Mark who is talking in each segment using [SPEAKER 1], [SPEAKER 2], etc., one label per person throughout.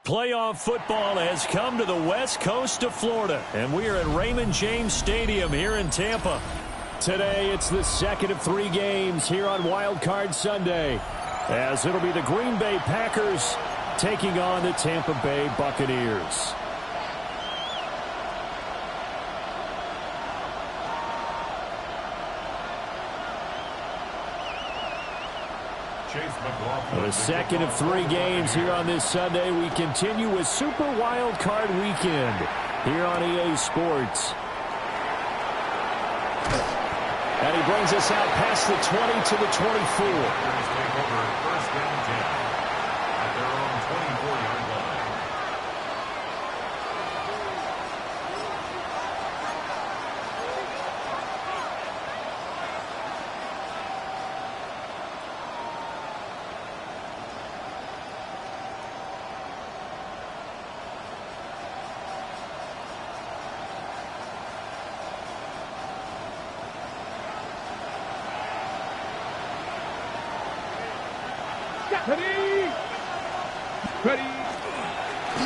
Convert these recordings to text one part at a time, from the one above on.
[SPEAKER 1] Playoff football has come to the west coast of Florida, and we are at Raymond James Stadium here in Tampa. Today, it's the second of 3 games here on Wild Card Sunday, as it'll be the Green Bay Packers taking on the Tampa Bay Buccaneers. The second of 3 games here on this Sunday. We continue with Super Wild Card Weekend here on EA Sports. And he brings us out past the 20 to the 24. First down 10 at their own 24-yard line.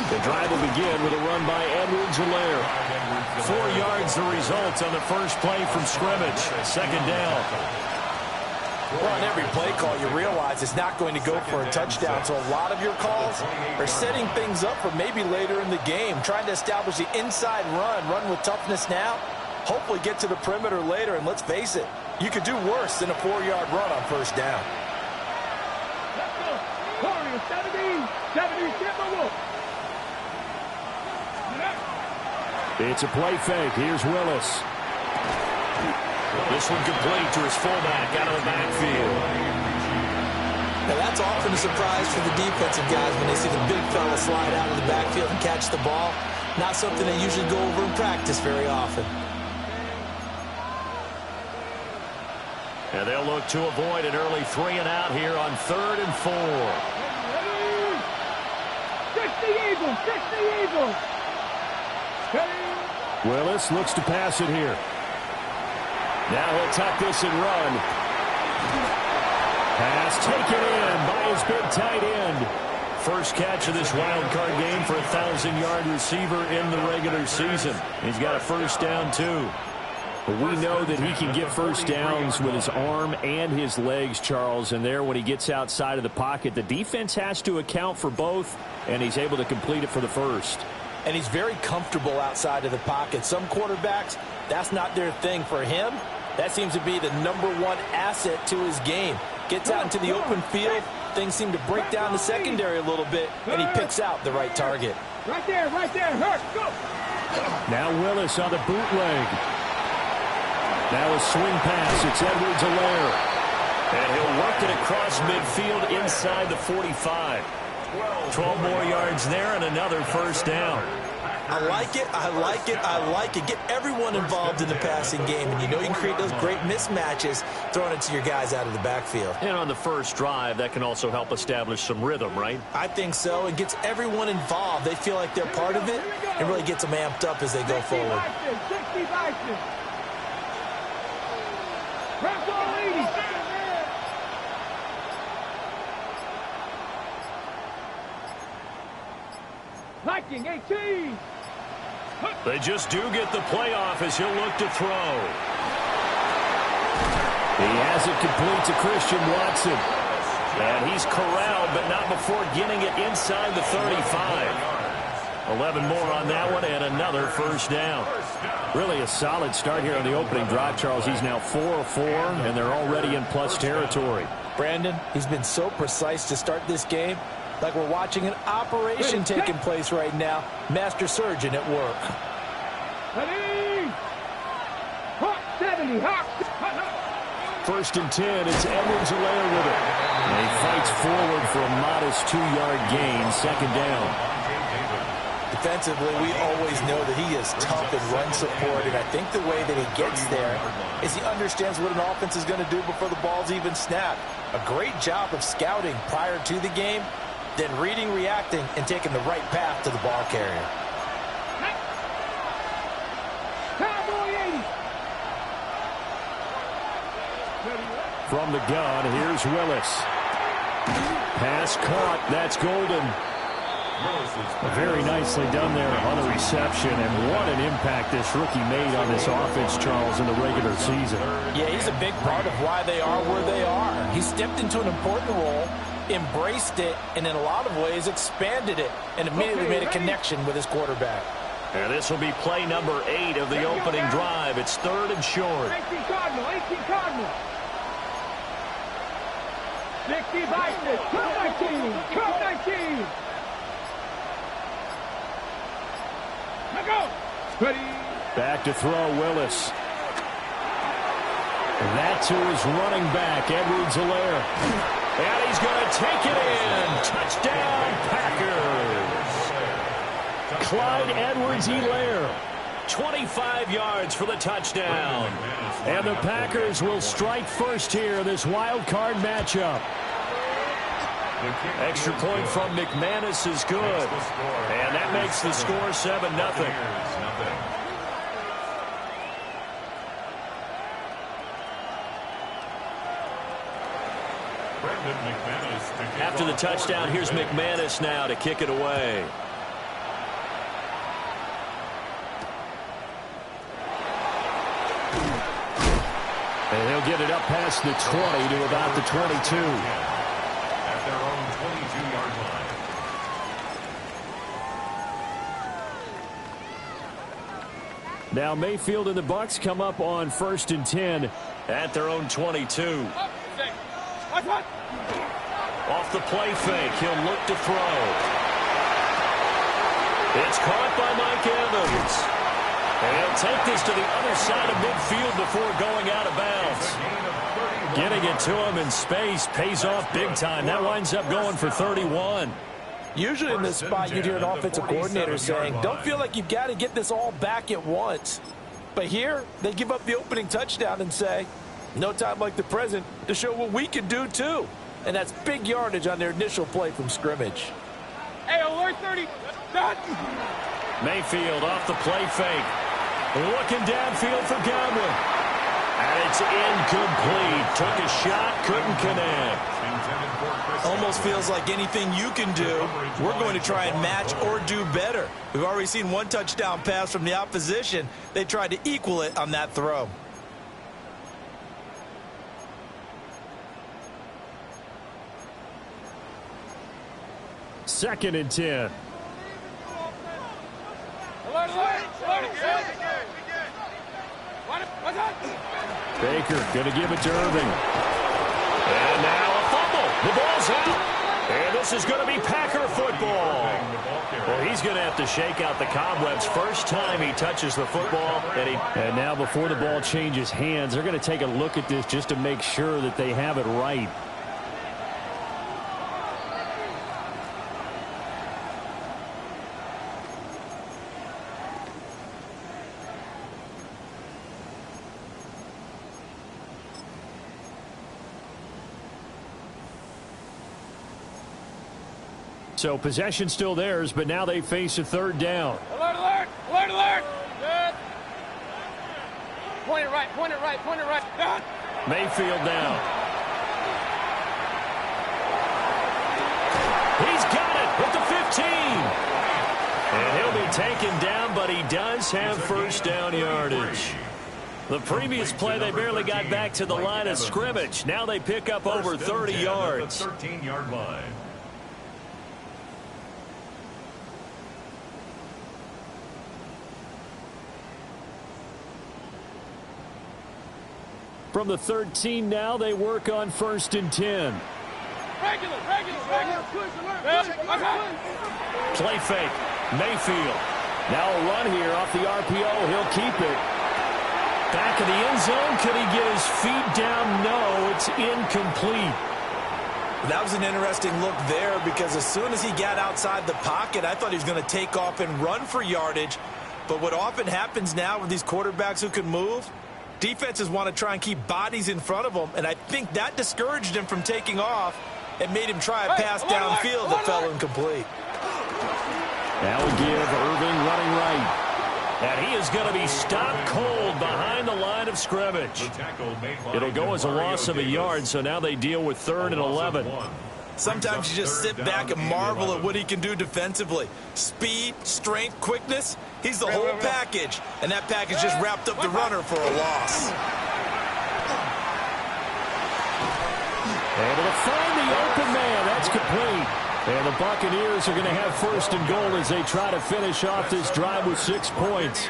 [SPEAKER 1] The drive will begin with a run by Edwards-Helaire. 4 yards the result on the first play from scrimmage. Second down.
[SPEAKER 2] Well, on every play call, you realize it's not going to go for a touchdown. So a lot of your calls are setting things up for maybe later in the game, trying to establish the inside run with toughness now, hopefully get to the perimeter later. And let's face it, you could do worse than a 4-yard run on first down.
[SPEAKER 3] 70,
[SPEAKER 1] It's a play fake. Here's Willis. This one complete to his fullback out of the backfield.
[SPEAKER 2] Now that's often a surprise for the defensive guys when they see the big fella slide out of the backfield and catch the ball. Not something they usually go over in practice very often.
[SPEAKER 1] And they'll look to avoid an early 3 and out here on 3rd and 4.
[SPEAKER 3] Fix the Eagles!
[SPEAKER 1] Willis looks to pass it here. Now he'll tuck this and run. Pass taken in by his big tight end. First catch of this wild card game for a 1,000-yard receiver in the regular season. He's got a first down, too. But we know that he can get first downs with his arm and his legs, Charles. And there, when he gets outside of the pocket, the defense has to account for both, and he's able to complete it for the first.
[SPEAKER 2] And he's very comfortable outside of the pocket. Some quarterbacks, that's not their thing. For him, that seems to be the #1 asset to his game. Gets out into the open field, things seem to break down the secondary a little bit, and he picks out the right target.
[SPEAKER 3] Right there, Hurt, go!
[SPEAKER 1] Now Willis on the bootleg. Now a swing pass. It's Edwards-Helaire. And he'll work it across midfield inside the 45. 12 more yards there and another first down.
[SPEAKER 2] I like it. Get everyone involved in the passing game. And you know you can create those great mismatches throwing it to your guys out of the backfield.
[SPEAKER 1] And on the first drive, that can also help establish some rhythm, right?
[SPEAKER 2] I think so. It gets everyone involved. They feel like they're part of it and really gets them amped up as they go forward.
[SPEAKER 3] Viking 18.
[SPEAKER 1] They just do get the playoff as he'll look to throw. He has it complete to Christian Watson. And he's corralled, but not before getting it inside the 35. 11 more on that one and another first down. Really a solid start here on the opening drive, Charles. He's now 4 of 4, and they're already in plus territory.
[SPEAKER 2] Brandon, he's been so precise to start this game. Like we're watching an operation taking place right now. Master surgeon at work.
[SPEAKER 3] 70,
[SPEAKER 1] First and 10, it's Edwards-Helaire with it. And he fights forward for a modest 2-yard gain, second down.
[SPEAKER 2] Defensively, we always know that he is tough in run support, and I think the way that he gets there is he understands what an offense is going to do before the ball's even snapped. A great job of scouting prior to the game, then reading, reacting, and taking the right path to the ball carrier.
[SPEAKER 3] Cowboy 80.
[SPEAKER 1] From the gun, here's Willis. Pass caught. That's Golden. Very nicely done there on the reception, and what an impact this rookie made on this offense, Charles, in the regular season.
[SPEAKER 2] Yeah, he's a big part of why they are where they are. He stepped into an important role, embraced it, and in a lot of ways expanded it, and immediately made a connection with his quarterback.
[SPEAKER 1] And this will be play number 8 of the opening drive. It's 3rd and short.
[SPEAKER 3] 18 Cardinal, 18 Cardinal. 60 Vikings, 12-19, 12-19. Now go. Ready.
[SPEAKER 1] Back to throw, Willis. And that to his running back, Edwards-Helaire. And he's going to take it in. Touchdown, Packers. Clyde Edwards-Helaire. 25 yards for the touchdown. And the Packers will strike first here in this wild card matchup. Extra point from McManus is good. And that makes the score 7-0. After the touchdown, here's McManus now to kick it away. And he'll get it up past the 20 to about the 22. At their own 22-yard line. Now Mayfield and the Bucs come up on 1st and 10 at their own 22. Off the play fake, he'll look to throw. It's caught by Mike Evans. And he'll take this to the other side of midfield before going out of bounds. Getting it to him in space pays off big time. That winds up going for 31.
[SPEAKER 2] Usually in this spot, you'd hear an offensive coordinator saying, don't feel like you've got to get this all back at once. But here, they give up the opening touchdown and say, no time like the present to show what we can do too. And that's big yardage on their initial play from scrimmage.
[SPEAKER 3] Hey, alert 30. Done.
[SPEAKER 1] Mayfield off the play fake. Looking downfield for Godwin. And it's incomplete. Took a shot, couldn't connect.
[SPEAKER 4] Almost feels like anything you can do, we're going to try and match or do better. We've already seen one touchdown pass from the opposition. They tried to equal it on that throw.
[SPEAKER 1] Second and 10. Baker going to give it to Irving. And now a fumble. The ball's out. And this is going to be Packer football. Well, he's going to have to shake out the cobwebs first time he touches the football. And now before the ball changes hands, they're going to take a look at this just to make sure that they have it right. So possession still theirs, but now they face a 3rd down.
[SPEAKER 3] Alert, alert, alert, alert. Good. Point it right, point it right, point it right. Good.
[SPEAKER 1] Mayfield now. He's got it at the 15. And he'll be taken down, but he does have first down yardage. The previous play, they barely got back to the line of scrimmage. Now they pick up over 30 yards. 13-yard line. From the 13 now, they work on 1st and 10.
[SPEAKER 3] Regular.
[SPEAKER 1] Play fake. Mayfield. Now a run here off the RPO. He'll keep it. Back of the end zone. Could he get his feet down? No, it's incomplete.
[SPEAKER 4] That was an interesting look there because as soon as he got outside the pocket, I thought he was going to take off and run for yardage. But what often happens now with these quarterbacks who can move, defenses want to try and keep bodies in front of them, and I think that discouraged him from taking off and made him try a pass downfield that fell
[SPEAKER 2] incomplete.
[SPEAKER 1] Now we give Irving running right. And he is going to be stopped cold behind the line of scrimmage. It'll go as a loss of a yard, so now they deal with 3rd and 11.
[SPEAKER 4] Sometimes you just sit back and marvel at what he can do defensively. Speed, strength, quickness. He's the whole package. And that package just wrapped up the runner for a loss.
[SPEAKER 1] Able to find the open man. That's complete. And the Buccaneers are going to have 1st and goal as they try to finish off this drive with 6 points.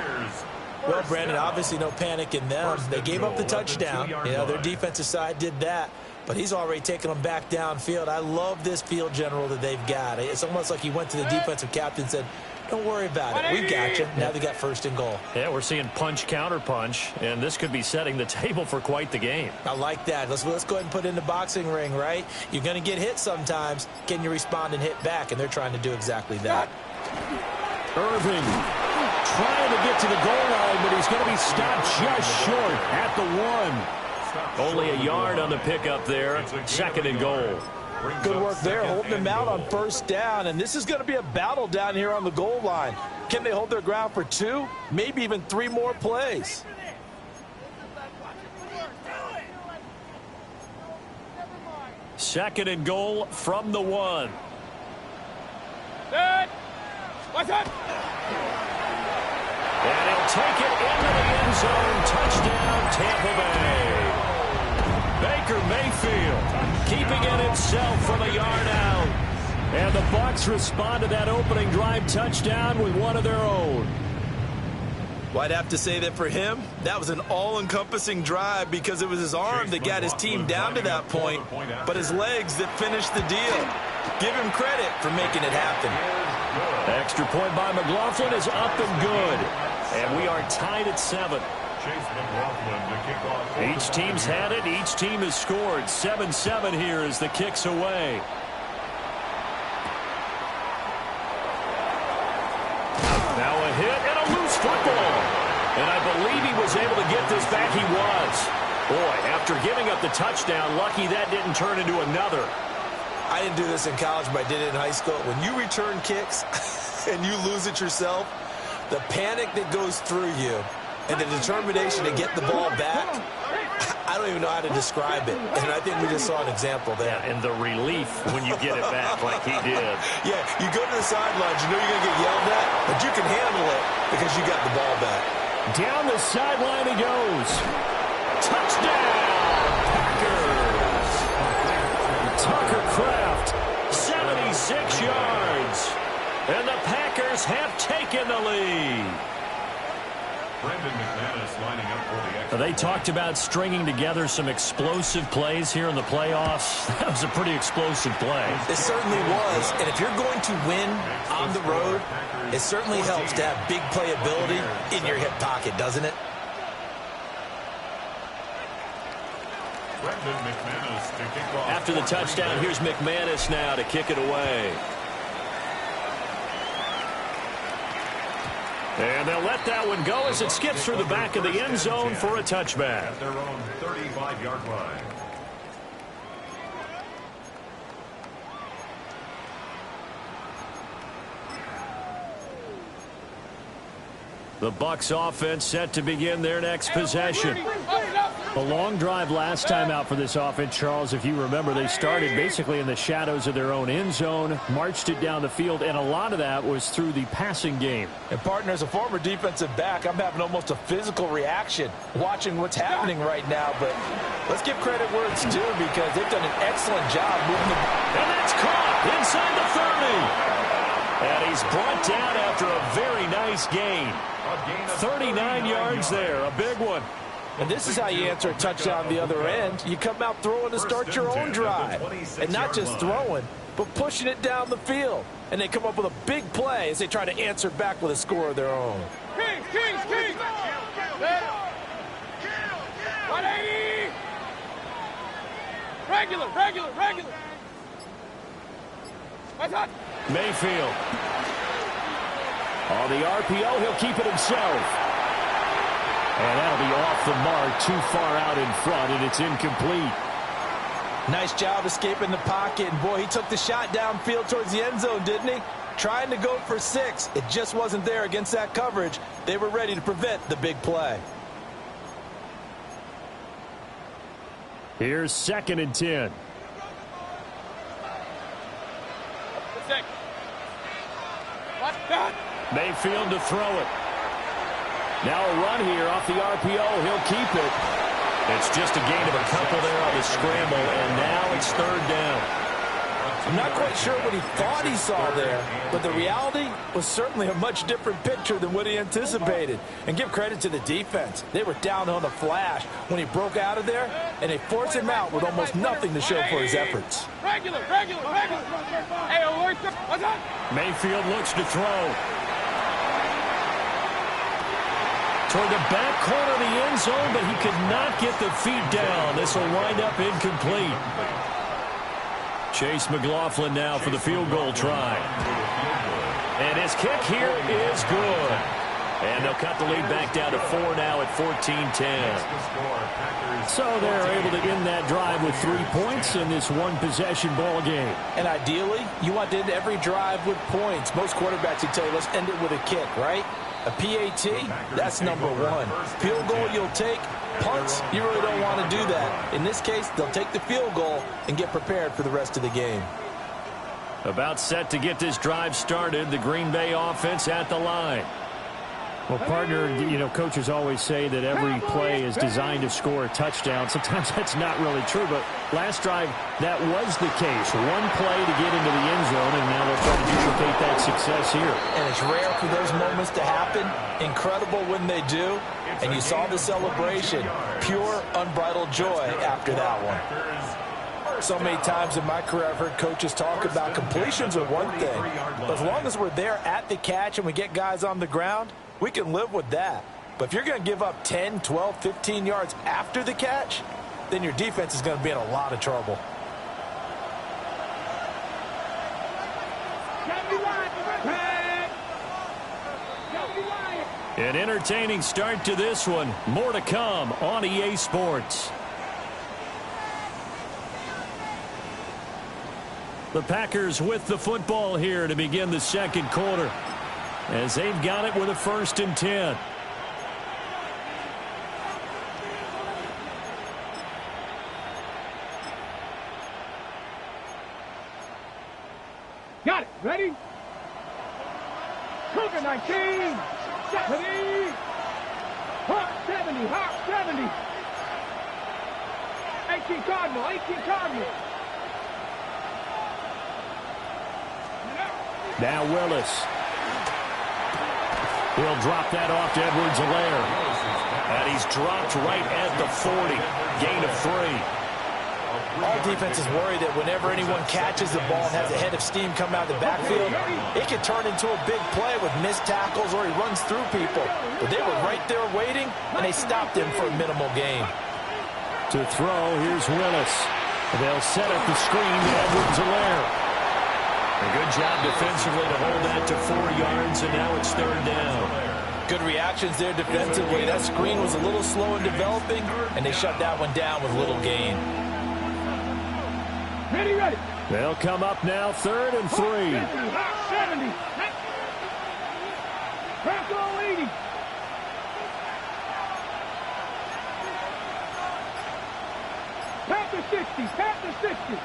[SPEAKER 2] Well, Brandon, obviously no panic in them. They gave up the touchdown. You know, their defensive side did that. But he's already taken them back downfield. I love this field general that they've got. It's almost like he went to the defensive captain and said, don't worry about it. We got you. Now they got 1st and goal.
[SPEAKER 1] Yeah, we're seeing punch, counter punch, and this could be setting the table for quite the game.
[SPEAKER 2] I like that. Let's go ahead and put it in the boxing ring, right? You're going to get hit sometimes. Can you respond and hit back? And they're trying to do exactly that.
[SPEAKER 1] Irving trying to get to the goal line, but he's going to be stopped just short at the 1. Only a yard on the pickup there. 2nd and goal.
[SPEAKER 2] Good work there, holding them out on 1st down. And this is going to be a battle down here on the goal line. Can they hold their ground for 2, maybe even 3 more plays?
[SPEAKER 1] Second and goal from the 1.
[SPEAKER 3] Good. What's up?
[SPEAKER 1] And he'll take it into the end zone. Touchdown, Tampa Bay. Baker Mayfield keeping it himself from a yard out. And the Bucs respond to that opening drive touchdown with one of their own.
[SPEAKER 4] Well, I'd have to say that for him, that was an all-encompassing drive because it was his arm that got his team down to that point, but his legs that finished the deal. Give him credit for making it happen.
[SPEAKER 1] Extra point by McLaughlin is up and good. And we are tied at 7. Each team's had it. Each team has scored. 7-7 here as the kick's away. Now a hit and a loose football. And I believe he was able to get this back. He was. Boy, after giving up the touchdown, lucky that didn't turn into another.
[SPEAKER 2] I didn't do this in college, but I did it in high school. When you return kicks and you lose it yourself, the panic that goes through you and the determination to get the ball back, I don't even know how to describe it. And I think we just saw an example there.
[SPEAKER 1] Yeah, and the relief when you get it back like he did.
[SPEAKER 2] Yeah, you go to the sidelines, you know you're going to get yelled at, but you can handle it because you got the ball back.
[SPEAKER 1] Down the sideline he goes. Touchdown, Packers. Tucker Kraft, 76 yards. And the Packers have taken the lead. They talked about stringing together some explosive plays here in the playoffs. That was a pretty explosive play.
[SPEAKER 2] It certainly was. And if you're going to win on the road, it certainly helps to have big playability in your hip pocket, doesn't it?
[SPEAKER 1] After the touchdown, here's McManus now to kick it away. And they'll let that one go as it skips through the back of the end zone for a touchback.
[SPEAKER 5] Their own 35-yard line.
[SPEAKER 1] The Bucs offense set to begin their next possession. A long drive last time out for this offense, Charles. If you remember, they started basically in the shadows of their own end zone, marched it down the field, and a lot of that was through the passing game.
[SPEAKER 2] And, partner, as a former defensive back, I'm having almost a physical reaction watching what's happening right now. But let's give credit where it's due because they've done an excellent job moving the ball.
[SPEAKER 1] And that's caught inside the 30. And he's brought down after a very nice gain. 39 yards there, a big one.
[SPEAKER 2] And this is how you answer a touchdown the other end. You come out throwing to start your own drive. And not just throwing, but pushing it down the field. And they come up with a big play as they try to answer back with a score of their own.
[SPEAKER 3] Kings, Kings, Kings. 180. Regular, regular, regular. What's up?
[SPEAKER 1] Mayfield. On the RPO, he'll keep it himself. And that'll be off the mark, too far out in front, and it's incomplete.
[SPEAKER 2] Nice job escaping the pocket. And, boy, he took the shot downfield towards the end zone, didn't he? Trying to go for 6. It just wasn't there against that coverage. They were ready to prevent the big play.
[SPEAKER 1] Here's 2nd and 10. Mayfield to throw it. Now a run here off the RPO. He'll keep it. It's just a gain of a couple there on the scramble, and now it's 3rd down.
[SPEAKER 2] I'm not quite sure what he thought he saw there, but the reality was certainly a much different picture than what he anticipated. And give credit to the defense. They were down on a flash when he broke out of there, and they forced him out with almost nothing to show for his efforts.
[SPEAKER 3] Regular. Hey, alert. What's up?
[SPEAKER 1] Mayfield looks to throw. Toward the back corner of the end zone, but he could not get the feet down. This will wind up incomplete. Chase McLaughlin now for the field goal try. And his kick here is good. And they'll cut the lead back down to 4 now at 14-10. So they're able to end that drive with 3 points in this one-possession ball game.
[SPEAKER 2] And ideally, you want to end every drive with points. Most quarterbacks would tell you, let's end it with a kick, right? A PAT, that's number 1. Field goal you'll take. Punts, you really don't want to do that. In this case, they'll take the field goal and get prepared for the rest of the game.
[SPEAKER 1] About set to get this drive started. The Green Bay offense at the line. Well, partner, you know, coaches always say that every play is designed to score a touchdown. Sometimes that's not really true, but last drive, that was the case. One play to get into the end zone, and now they'll try to duplicate that success here.
[SPEAKER 2] And it's rare for those moments to happen. Incredible when they do. And you saw the celebration. Pure, unbridled joy after that one. So many times in my career, I've heard coaches talk about completions are one thing. But as long as we're there at the catch and we get guys on the ground, we can live with that. But if you're going to give up 10, 12, 15 yards after the catch, then your defense is going to be in a lot of trouble.
[SPEAKER 1] An entertaining start to this one. More to come on EA Sports. The Packers with the football here to begin the 2nd quarter, as they've got it with a 1st and 10.
[SPEAKER 3] Got it. Ready? Cougar 19. 70. Hawk 70. Hawk 70. 18 Cardinal. 18 Cardinal.
[SPEAKER 1] Now Willis. He'll drop that off to Edwards-Helaire. And he's dropped right at the 40. Gain of 3.
[SPEAKER 2] All defenses worry that whenever anyone catches the ball and has a head of steam come out of the backfield, it can turn into a big play with missed tackles or he runs through people. But they were right there waiting, and they stopped him for a minimal gain.
[SPEAKER 1] To throw, here's Willis. They'll set up the screen to Edwards-Helaire. A good job defensively to hold that to 4 yards, and now it's 3rd down.
[SPEAKER 2] Good reactions there defensively. That screen was a little slow in developing, and they shut that one down with little gain.
[SPEAKER 3] Ready.
[SPEAKER 1] They'll come up now 3rd and 3.
[SPEAKER 3] 70. Franco 80. Pat the 60. Pat the 60.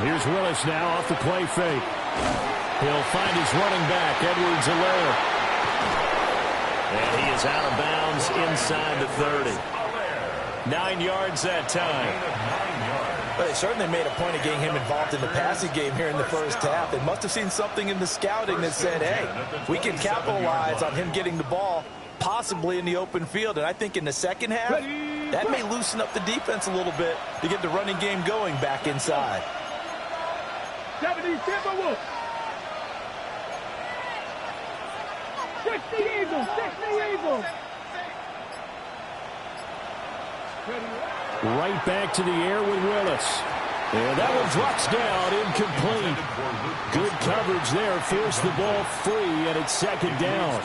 [SPEAKER 1] Here's Willis now off the play fake. He'll find his running back, Edwards-Helaire. And he is out of bounds inside the 30. 9 yards that time.
[SPEAKER 2] But they certainly made a point of getting him involved in the passing game here in the first half. They must have seen something in the scouting that said, hey, we can capitalize on him getting the ball possibly in the open field. And I think in the second half, that may loosen up the defense a little bit to get the running game going back inside.
[SPEAKER 3] 70 Timberwolves. 60 Eagles. 60 Eagles.
[SPEAKER 1] Right back to the air with Willis. And that one drops down, incomplete. Good coverage there, forced the ball free, and it's second down.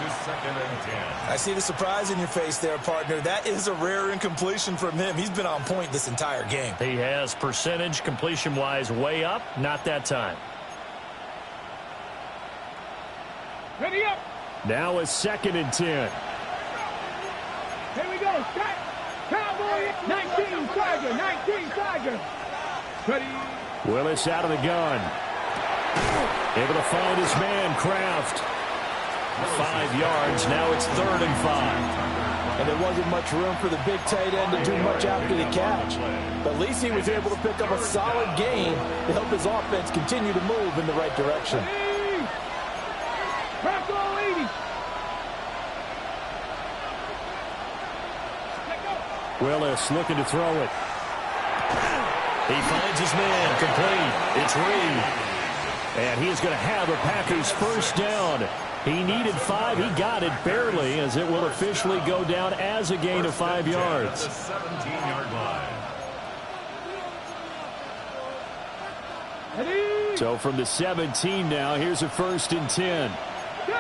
[SPEAKER 4] I see the surprise in your face there, partner. That is a rare incompletion from him. He's been on point this entire game.
[SPEAKER 1] He has percentage completion-wise way up, not that time.
[SPEAKER 3] Ready up.
[SPEAKER 1] Now a 2nd and 10.
[SPEAKER 3] Here we go. Shot. Cowboy. 19 Tiger. 19 Tiger. Ready.
[SPEAKER 1] Willis out of the gun. Able to find his man, Kraft. 5 yards. Now it's 3rd and 5.
[SPEAKER 2] And there wasn't much room for the big tight end to do much after the catch. But at least he was able to pick up a solid gain to help his offense continue to move in the right direction.
[SPEAKER 3] Craft all 80.
[SPEAKER 1] Willis looking to throw it. He finds his man, complete. It's Reed. And he is going to have a Packers first down. He needed 5. He got it barely, as it will officially go down as a gain of 5 yards.
[SPEAKER 5] The 17-yard line.
[SPEAKER 1] So from the 17 now, here's a 1st and 10.
[SPEAKER 3] Go.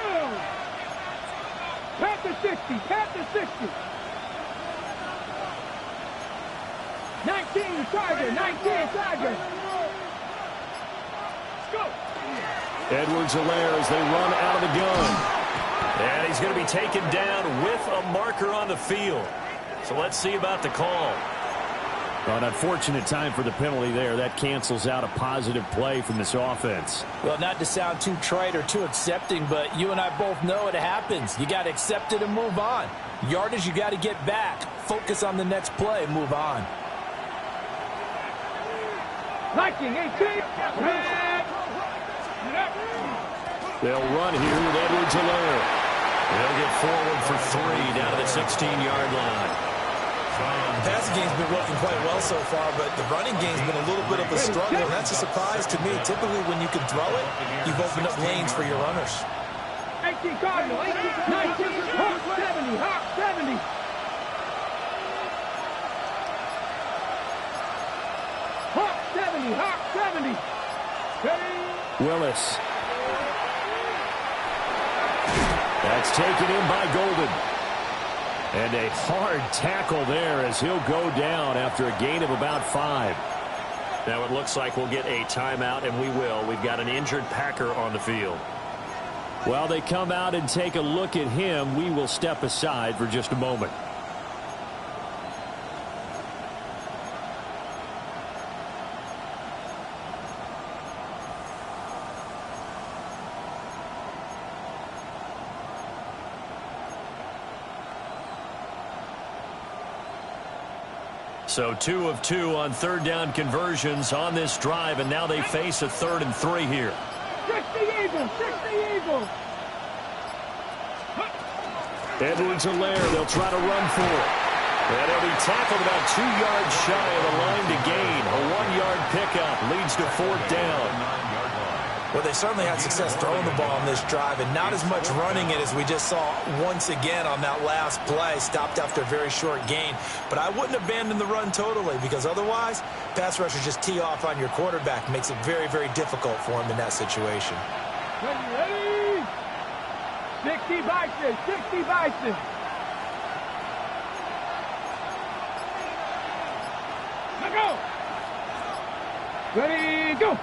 [SPEAKER 3] Pat the 60. Pat the 60. 19 Tiger. 19 Tiger. Let's go.
[SPEAKER 1] Edwards-Helaire as they run out of the gun. And he's going to be taken down with a marker on the field. So let's see about the call. Well, an unfortunate time for the penalty there. That cancels out a positive play from this offense.
[SPEAKER 2] Well, not to sound too trite or too accepting, but you and I both know it happens. You got to accept it and move on. Yardage, you got to get back. Focus on the next play. Move on.
[SPEAKER 3] Liking 18.
[SPEAKER 1] They'll run here with Edwards-Helaire. They'll get forward for 3 down to the 16-yard line.
[SPEAKER 4] The passing game's been working quite well so far, but the running game's been a little bit of a struggle, and that's a surprise to me. Typically, when you can throw it, you've opened up lanes for your runners.
[SPEAKER 3] 18 Cardinal. 19 Hawk 70. Hawk 70. Hawk 70. Hawk 70. Ready.
[SPEAKER 1] Willis. That's taken in by Golden. And a hard tackle there as he'll go down after a gain of about 5. Now it looks like we'll get a timeout, and we will. We've got an injured Packer on the field. While they come out and take a look at him, we will step aside for just a moment. So 2 of 2 on 3rd down conversions on this drive, and now they face a 3rd and 3 here.
[SPEAKER 3] 60 Eagles. 60 Eagles.
[SPEAKER 1] Edwards-Helaire, they'll try to run for it. And he'll be tackled about 2 yards shy of the line to gain. A 1-yard pickup leads to 4th down.
[SPEAKER 4] Well, they certainly had success throwing the ball on this drive, and not as much running it as we just saw once again on that last play. Stopped after a very short gain. But I wouldn't abandon the run totally, because otherwise, pass rushers just tee off on your quarterback. Makes it very, very difficult for him in that situation.
[SPEAKER 3] Ready. 60 Bison. 60 Bison. Let go. Ready, go.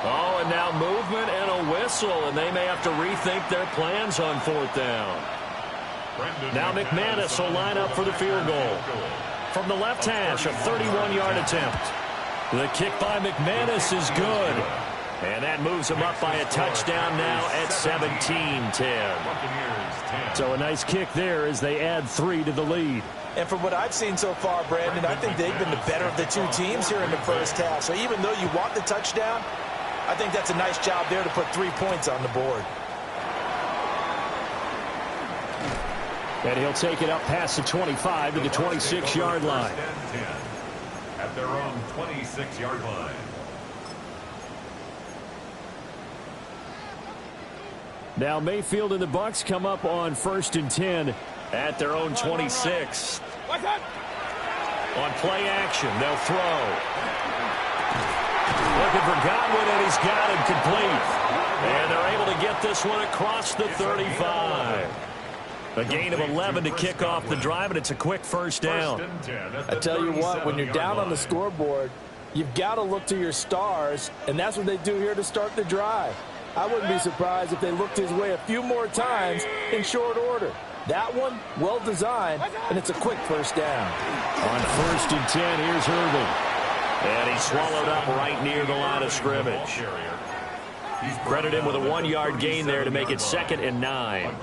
[SPEAKER 1] Oh, and now movement and a whistle, and they may have to rethink their plans on 4th down. Now McManus will line up for the field goal. From the left hash, a 31-yard attempt. The kick by McManus is good. And that moves him up by a touchdown now at 17-10. So a nice kick there as they add 3 to the lead.
[SPEAKER 2] And from what I've seen so far, Brandon, I think they've been the better of the 2 teams here in the first half. So even though you want the touchdown, I think that's a nice job there to put 3 points on the board.
[SPEAKER 1] And he'll take it up past the 25 to the 26-yard line.
[SPEAKER 5] At their own 26-yard line.
[SPEAKER 1] Now Mayfield and the Bucs come up on 1st and 10 at their own 26. On play action, they'll throw. Looking for Godwin, and he's got him complete. And they're able to get this one across the 35. A gain of 11 to kick off the drive, and it's a quick first down.
[SPEAKER 2] I tell you what, when you're down on the scoreboard, you've got to look to your stars, and that's what they do here to start the drive. I wouldn't be surprised if they looked his way a few more times in short order. That one, well designed, and it's a quick first down.
[SPEAKER 1] On 1st and 10, here's Irving. And he's swallowed up right near the line of scrimmage. Credit him with a 1-yard gain there to make it 2nd and 9.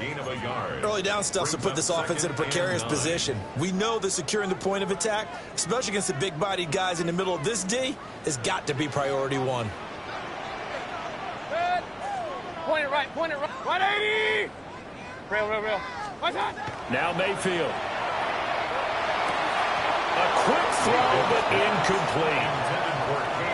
[SPEAKER 4] Early down stuff to put this offense in a precarious position. We know that securing the point of attack, especially against the big-bodied guys in the middle of this D, has got to be priority one.
[SPEAKER 3] Good. Point it right. 180. Real. What's that?
[SPEAKER 1] Now Mayfield. A quick throw, but incomplete.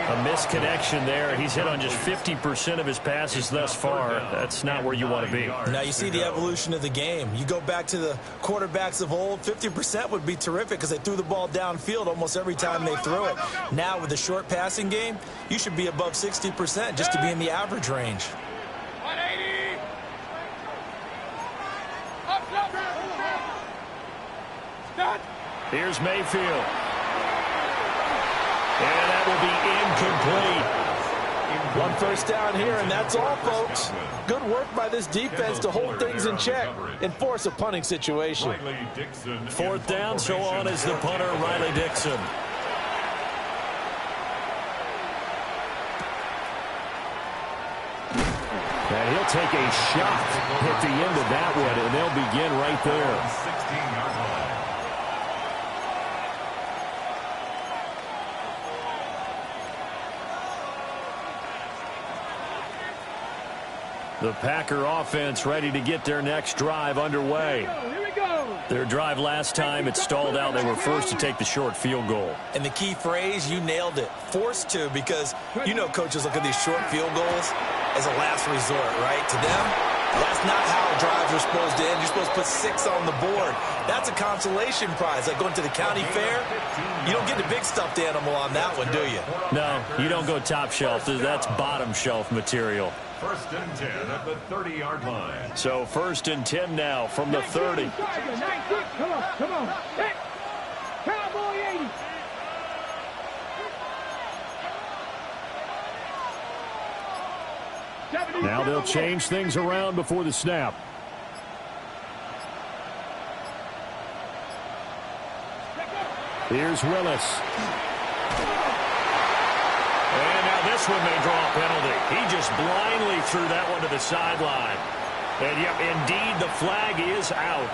[SPEAKER 1] A misconnection there. He's hit on just 50% of his passes thus far. That's not where you want to be.
[SPEAKER 4] Now you see the evolution of the game. You go back to the quarterbacks of old, 50% would be terrific because they threw the ball downfield almost every time they threw it. Now with the short passing game, you should be above 60% just to be in the average range.
[SPEAKER 3] 180. Up. Start.
[SPEAKER 1] Here's Mayfield. And that will be incomplete.
[SPEAKER 2] One first down here, and that's all, folks. Good work by this defense to hold things in check and force a punting situation.
[SPEAKER 1] 4th down, so on is the punter, Riley Dixon. And he'll take a shot at the end of that one, and they'll begin right there.
[SPEAKER 5] 16-yard line.
[SPEAKER 1] The Packer offense ready to get their next drive underway.
[SPEAKER 3] Here we go.
[SPEAKER 1] Their drive last time, it stalled out. They were forced to take the short field goal.
[SPEAKER 4] And the key phrase, you nailed it. Forced to, because you know coaches look at these short field goals as a last resort, right? To them, that's not how drives are supposed to end. You're supposed to put 6 on the board. That's a consolation prize. Like going to the county fair, you don't get the big stuffed animal on that one, do you?
[SPEAKER 1] No, you don't go top shelf. That's bottom shelf material.
[SPEAKER 5] 1st and 10 at the 30-yard line.
[SPEAKER 1] So 1st and 10 now from the 30.
[SPEAKER 3] 19, come on. Hey, Cowboy 80.
[SPEAKER 1] Now they'll change things around before the snap. Here's Willis. And now this one may draw a penalty. He just blindly threw that one to the sideline. And yep, indeed, the flag is out.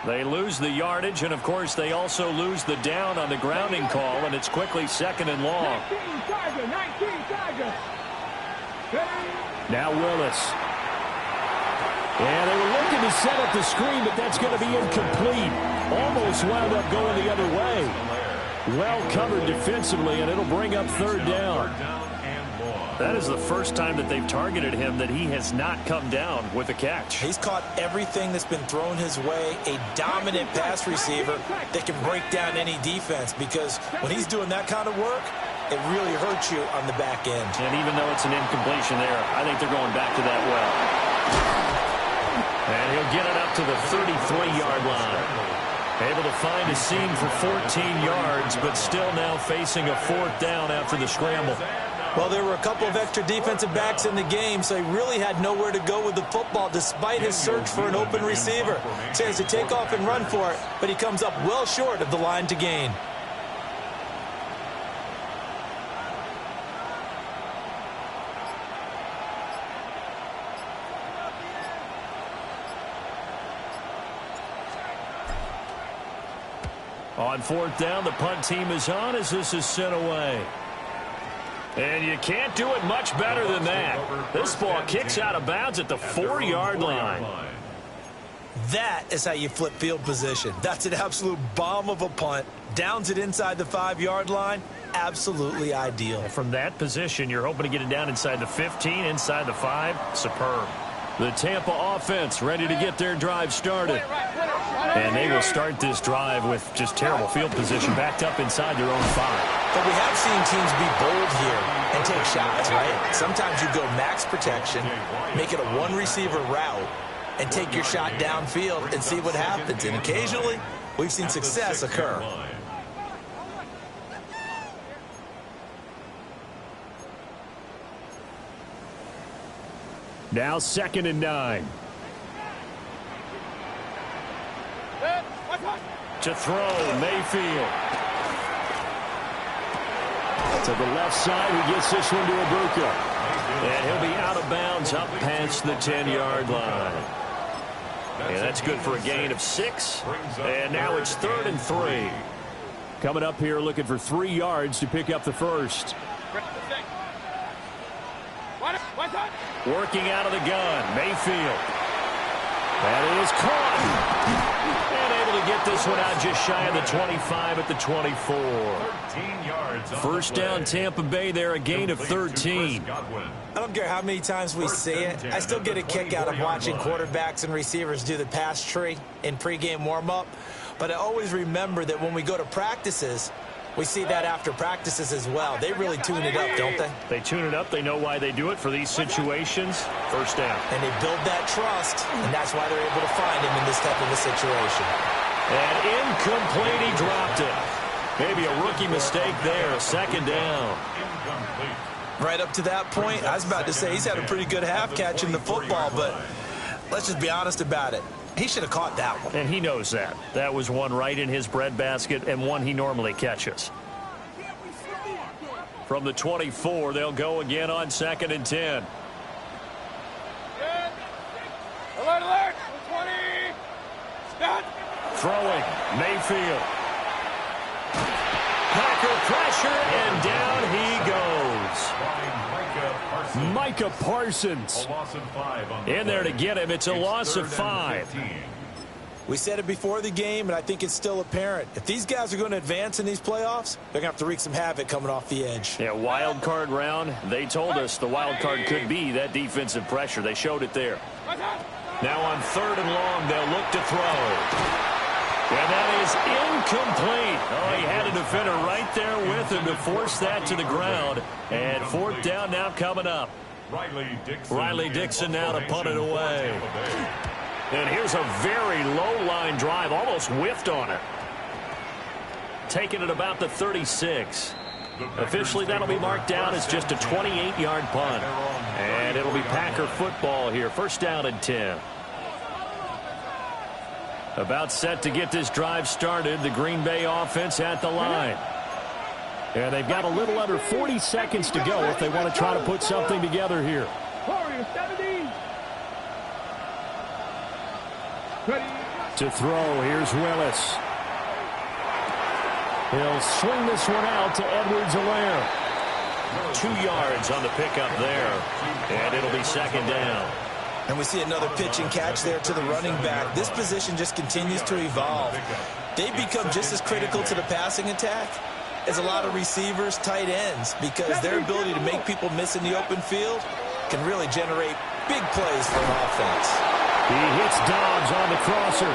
[SPEAKER 1] They lose the yardage, and of course they also lose the down on the grounding call, and it's quickly 2nd and long.
[SPEAKER 3] 19 Tiger.
[SPEAKER 1] Now Willis. And they were looking to set up the screen, but that's going to be incomplete. Almost wound up going the other way. Well covered defensively, and it'll bring up 3rd down. That is the first time that they've targeted him that he has not come down with a catch.
[SPEAKER 4] He's caught everything that's been thrown his way, a dominant pass receiver that can break down any defense, because when he's doing that kind of work, it really hurts you on the back end.
[SPEAKER 1] And even though it's an incompletion there, I think they're going back to that well. And he'll get it up to the 33-yard line. Able to find a seam for 14 yards, but still now facing a 4th down after the scramble.
[SPEAKER 4] Well, there were a couple of extra defensive backs in the game, so he really had nowhere to go with the football despite his search for an open receiver. So he has to take off and run for it, but he comes up well short of the line to gain.
[SPEAKER 1] On 4th down, the punt team is on as this is sent away. And you can't do it much better than that. This ball kicks out of bounds at the 4-yard line.
[SPEAKER 4] That is how you flip field position. That's an absolute bomb of a punt. Downs it inside the 5-yard line. Absolutely ideal.
[SPEAKER 1] From that position, you're hoping to get it down inside the 15, inside the 5. Superb. The Tampa offense ready to get their drive started. And they will start this drive with just terrible field position backed up inside their own 5.
[SPEAKER 2] But we have seen teams be bold here and take shots, right? Sometimes you go max protection, make it a one-receiver route, and take your shot downfield and see what happens. And occasionally, we've seen success occur.
[SPEAKER 1] Now 2nd and 9. To throw, Mayfield. To the left side, he gets this one to Ibuka. And he'll be out of bounds up past the 10-yard line. And that's good for a gain of 6. And now it's 3rd and 3. Coming up here looking for 3 yards to pick up the first. Working out of the gun, Mayfield. That is caught. And able to get this one out just shy of the 25 at the 24.
[SPEAKER 5] 13 yards.
[SPEAKER 1] First down, Tampa Bay there, a gain of 13.
[SPEAKER 2] I don't care how many times we see it. I still get a kick out of watching quarterbacks and receivers do the pass tree in pregame warm-up. But I always remember that when we go to practices, we see that after practices as well. They really tune it up, don't they?
[SPEAKER 1] They tune it up. They know why they do it for these situations. First down.
[SPEAKER 2] And they build that trust, and that's why they're able to find him in this type of a situation.
[SPEAKER 1] And incomplete, he dropped it. Maybe a rookie mistake there, a 2nd down.
[SPEAKER 2] Right up to that point, I was about to say he's had a pretty good half catching the football, but let's just be honest about it. He should have caught that one.
[SPEAKER 1] And he knows that. That was one right in his breadbasket and one he normally catches. From the 24, they'll go again on 2nd and 10.
[SPEAKER 3] Alert, alert! 20! Stop!
[SPEAKER 1] Throwing, Mayfield. Packer pressure, and down he goes. Micah Parsons. In there to get him. It's a loss of 5.
[SPEAKER 2] We said it before the game, and I think it's still apparent. If these guys are going to advance in these playoffs, they're going to have to wreak some havoc coming off the edge.
[SPEAKER 1] Yeah, wild card round. They told us the wild card could be that defensive pressure. They showed it there. Now on 3rd and long, they'll look to throw. And that is incomplete. Oh, he had a defender right there with him to force that to the ground. And 4th down now coming up. Riley Dixon now to punt it away. And here's a very low line drive, almost whiffed on it. Taking it about the 36. Officially, that'll be marked down as just a 28-yard punt. And it'll be Packer football here. First down and 10. About set to get this drive started. The Green Bay offense at the line. And they've got a little under 40 seconds to go if they want to try to put something together here. To throw, here's Willis. He'll swing this one out to Edwards-Helaire. 2 yards on the pickup there. And it'll be 2nd down.
[SPEAKER 2] And we see another pitch and catch there to the running back. This position just continues to evolve. They become just as critical to the passing attack as a lot of receivers, tight ends, because their ability to make people miss in the open field can really generate big plays for an offense.
[SPEAKER 1] He hits Dobbs on the crosser.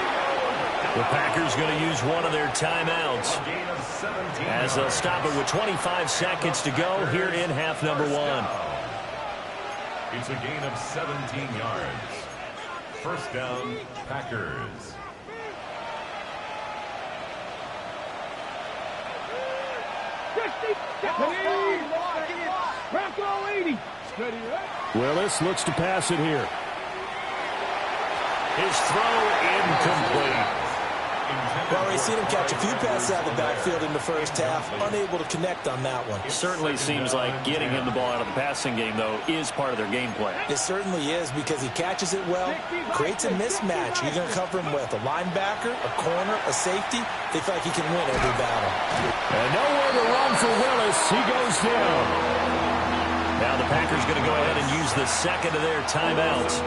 [SPEAKER 1] The Packers going to use one of their timeouts as they'll stop it with 25 seconds to go here in half number 1.
[SPEAKER 5] It's a gain of 17 yards. First down, Packers.
[SPEAKER 1] Willis looks to pass it here. His throw incomplete.
[SPEAKER 2] Well, we've seen him catch a few passes out of the backfield in the first half, unable to connect on that one.
[SPEAKER 1] Certainly seems like getting him the ball out of the passing game, though, is part of their game plan.
[SPEAKER 2] It certainly is, because he catches it well, creates a mismatch. You're going to cover him with a linebacker, a corner, a safety. They feel like he can win every battle.
[SPEAKER 1] And nowhere to run for Willis. He goes down. Now the Packers going to go ahead and use the second of their timeouts.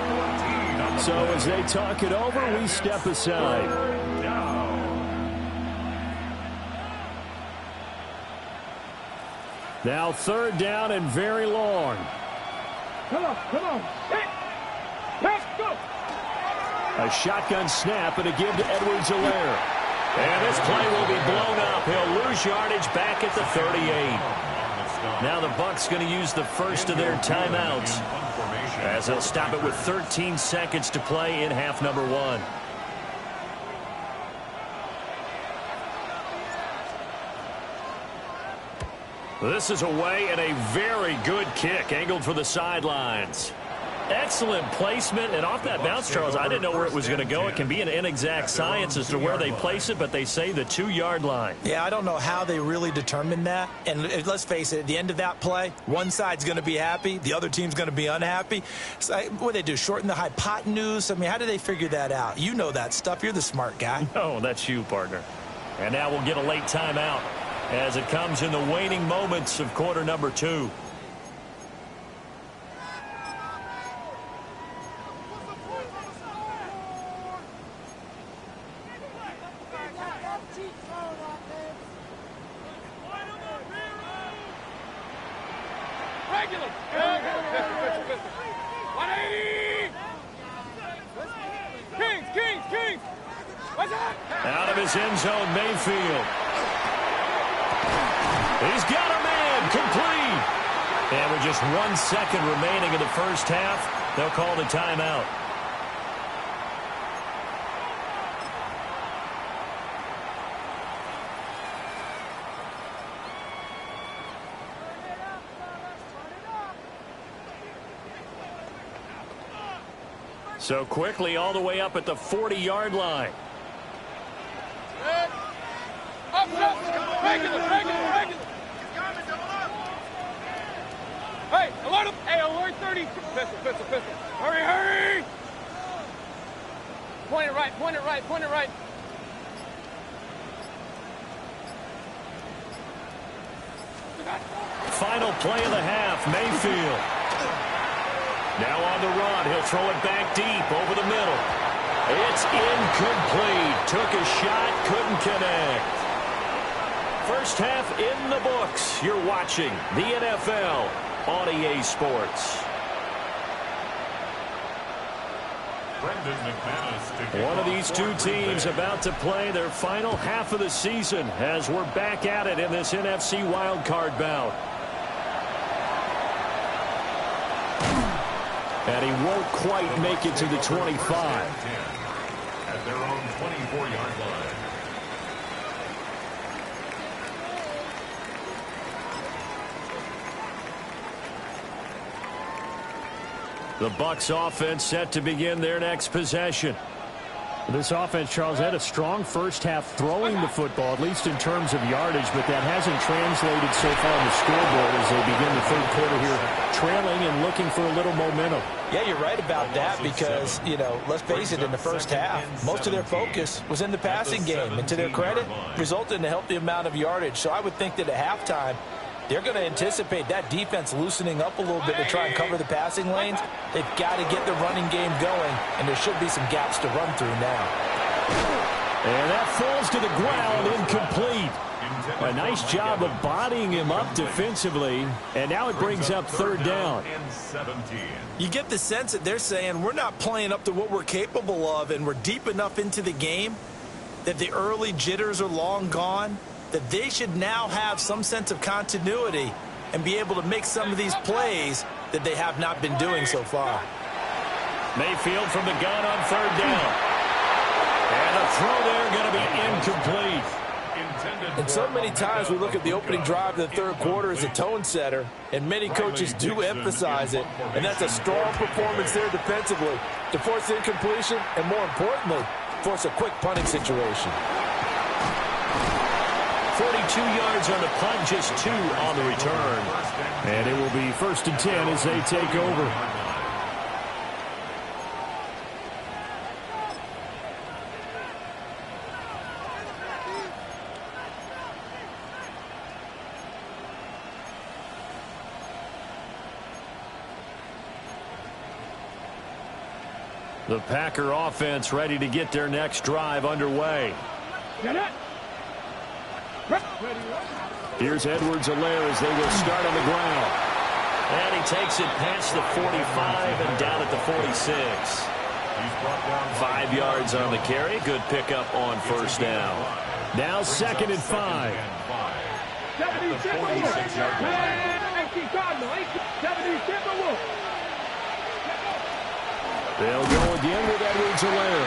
[SPEAKER 1] So as they talk it over, we step aside. Now 3rd down and very long.
[SPEAKER 3] Come on, come on. Let's go.
[SPEAKER 1] A shotgun snap and a give to Edwards-Helaire. And this play will be blown up. He'll lose yardage back at the 38. Now the Bucs going to use the first of their timeouts as they'll stop it with 13 seconds to play in half number 1. This is away and a very good kick angled for the sidelines. Excellent placement, and off that bounce, Charles, I didn't know where it was going to go. It can be an inexact science as to where they place it, but they say the 2-yard line.
[SPEAKER 4] Yeah, I don't know how they really determined that. And let's face it, at the end of that play, one side's going to be happy, the other team's going to be unhappy. So what do they do, shorten the hypotenuse? I mean, how do they figure that out? You know that stuff. You're the smart guy.
[SPEAKER 1] No, that's you, partner. And now we'll get a late timeout as it comes in the waning moments of quarter number 2.
[SPEAKER 3] Out
[SPEAKER 1] of his end zone, Mayfield. He's got a man, complete. And with just 1 second remaining in the first half, they'll call the timeout. So quickly all the way up at the 40-yard line.
[SPEAKER 3] Regular. Hey, alert him. Hey, alert 30. Pistol. Hurry. Point it right.
[SPEAKER 1] Final play of the half, Mayfield. Now on the run, he'll throw it back deep over the middle. It's incomplete. Took a shot, couldn't connect. First half in the books. You're watching the NFL on EA Sports. One of these two teams about to play their final half of the season as we're back at it in this NFC wildcard bout. And he won't quite make it to the 25.
[SPEAKER 5] At their own 24-yard line.
[SPEAKER 1] The Bucs offense set to begin their next possession.
[SPEAKER 6] This offense, Charles, had a strong first half throwing the football, at least in terms of yardage, but that hasn't translated so far on the scoreboard as they begin the third quarter here, trailing and looking for a little momentum.
[SPEAKER 2] Yeah, you're right about that because, you know, let's face it, in the first half, most of their focus was in the passing game. And to their credit, resulted in a healthy amount of yardage. So I would think that at halftime, they're going to anticipate that defense loosening up a little bit to try and cover the passing lanes. They've got to get the running game going, and there should be some gaps to run through now.
[SPEAKER 1] And that falls to the ground, incomplete. A nice job of bodying him up defensively, and now it brings up third down.
[SPEAKER 4] You get the sense that they're saying we're not playing up to what we're capable of, and we're deep enough into the game that the early jitters are long gone, that they should now have some sense of continuity and be able to make some of these plays that they have not been doing so far.
[SPEAKER 1] Mayfield from the gun on third down. And the throw there going to be incomplete.
[SPEAKER 2] And so many times we look at the opening drive of the third quarter as a tone setter, and many coaches do emphasize it, and that's a strong performance there defensively to force incompletion and, more importantly, force a quick punting situation.
[SPEAKER 1] 42 yards on the punt, just 2 on the return.
[SPEAKER 6] And it will be 1st and 10 as they take over.
[SPEAKER 1] The Packer offense ready to get their next drive underway.
[SPEAKER 6] Here's Edwards-Helaire as they will start on the ground.
[SPEAKER 1] And he takes it past the 45 and down at the 46. 5 yards on the carry. Good pickup on first down.
[SPEAKER 6] Now 2nd and 5.
[SPEAKER 3] 76 Wolf.
[SPEAKER 6] They'll go again with Edwards-Helaire.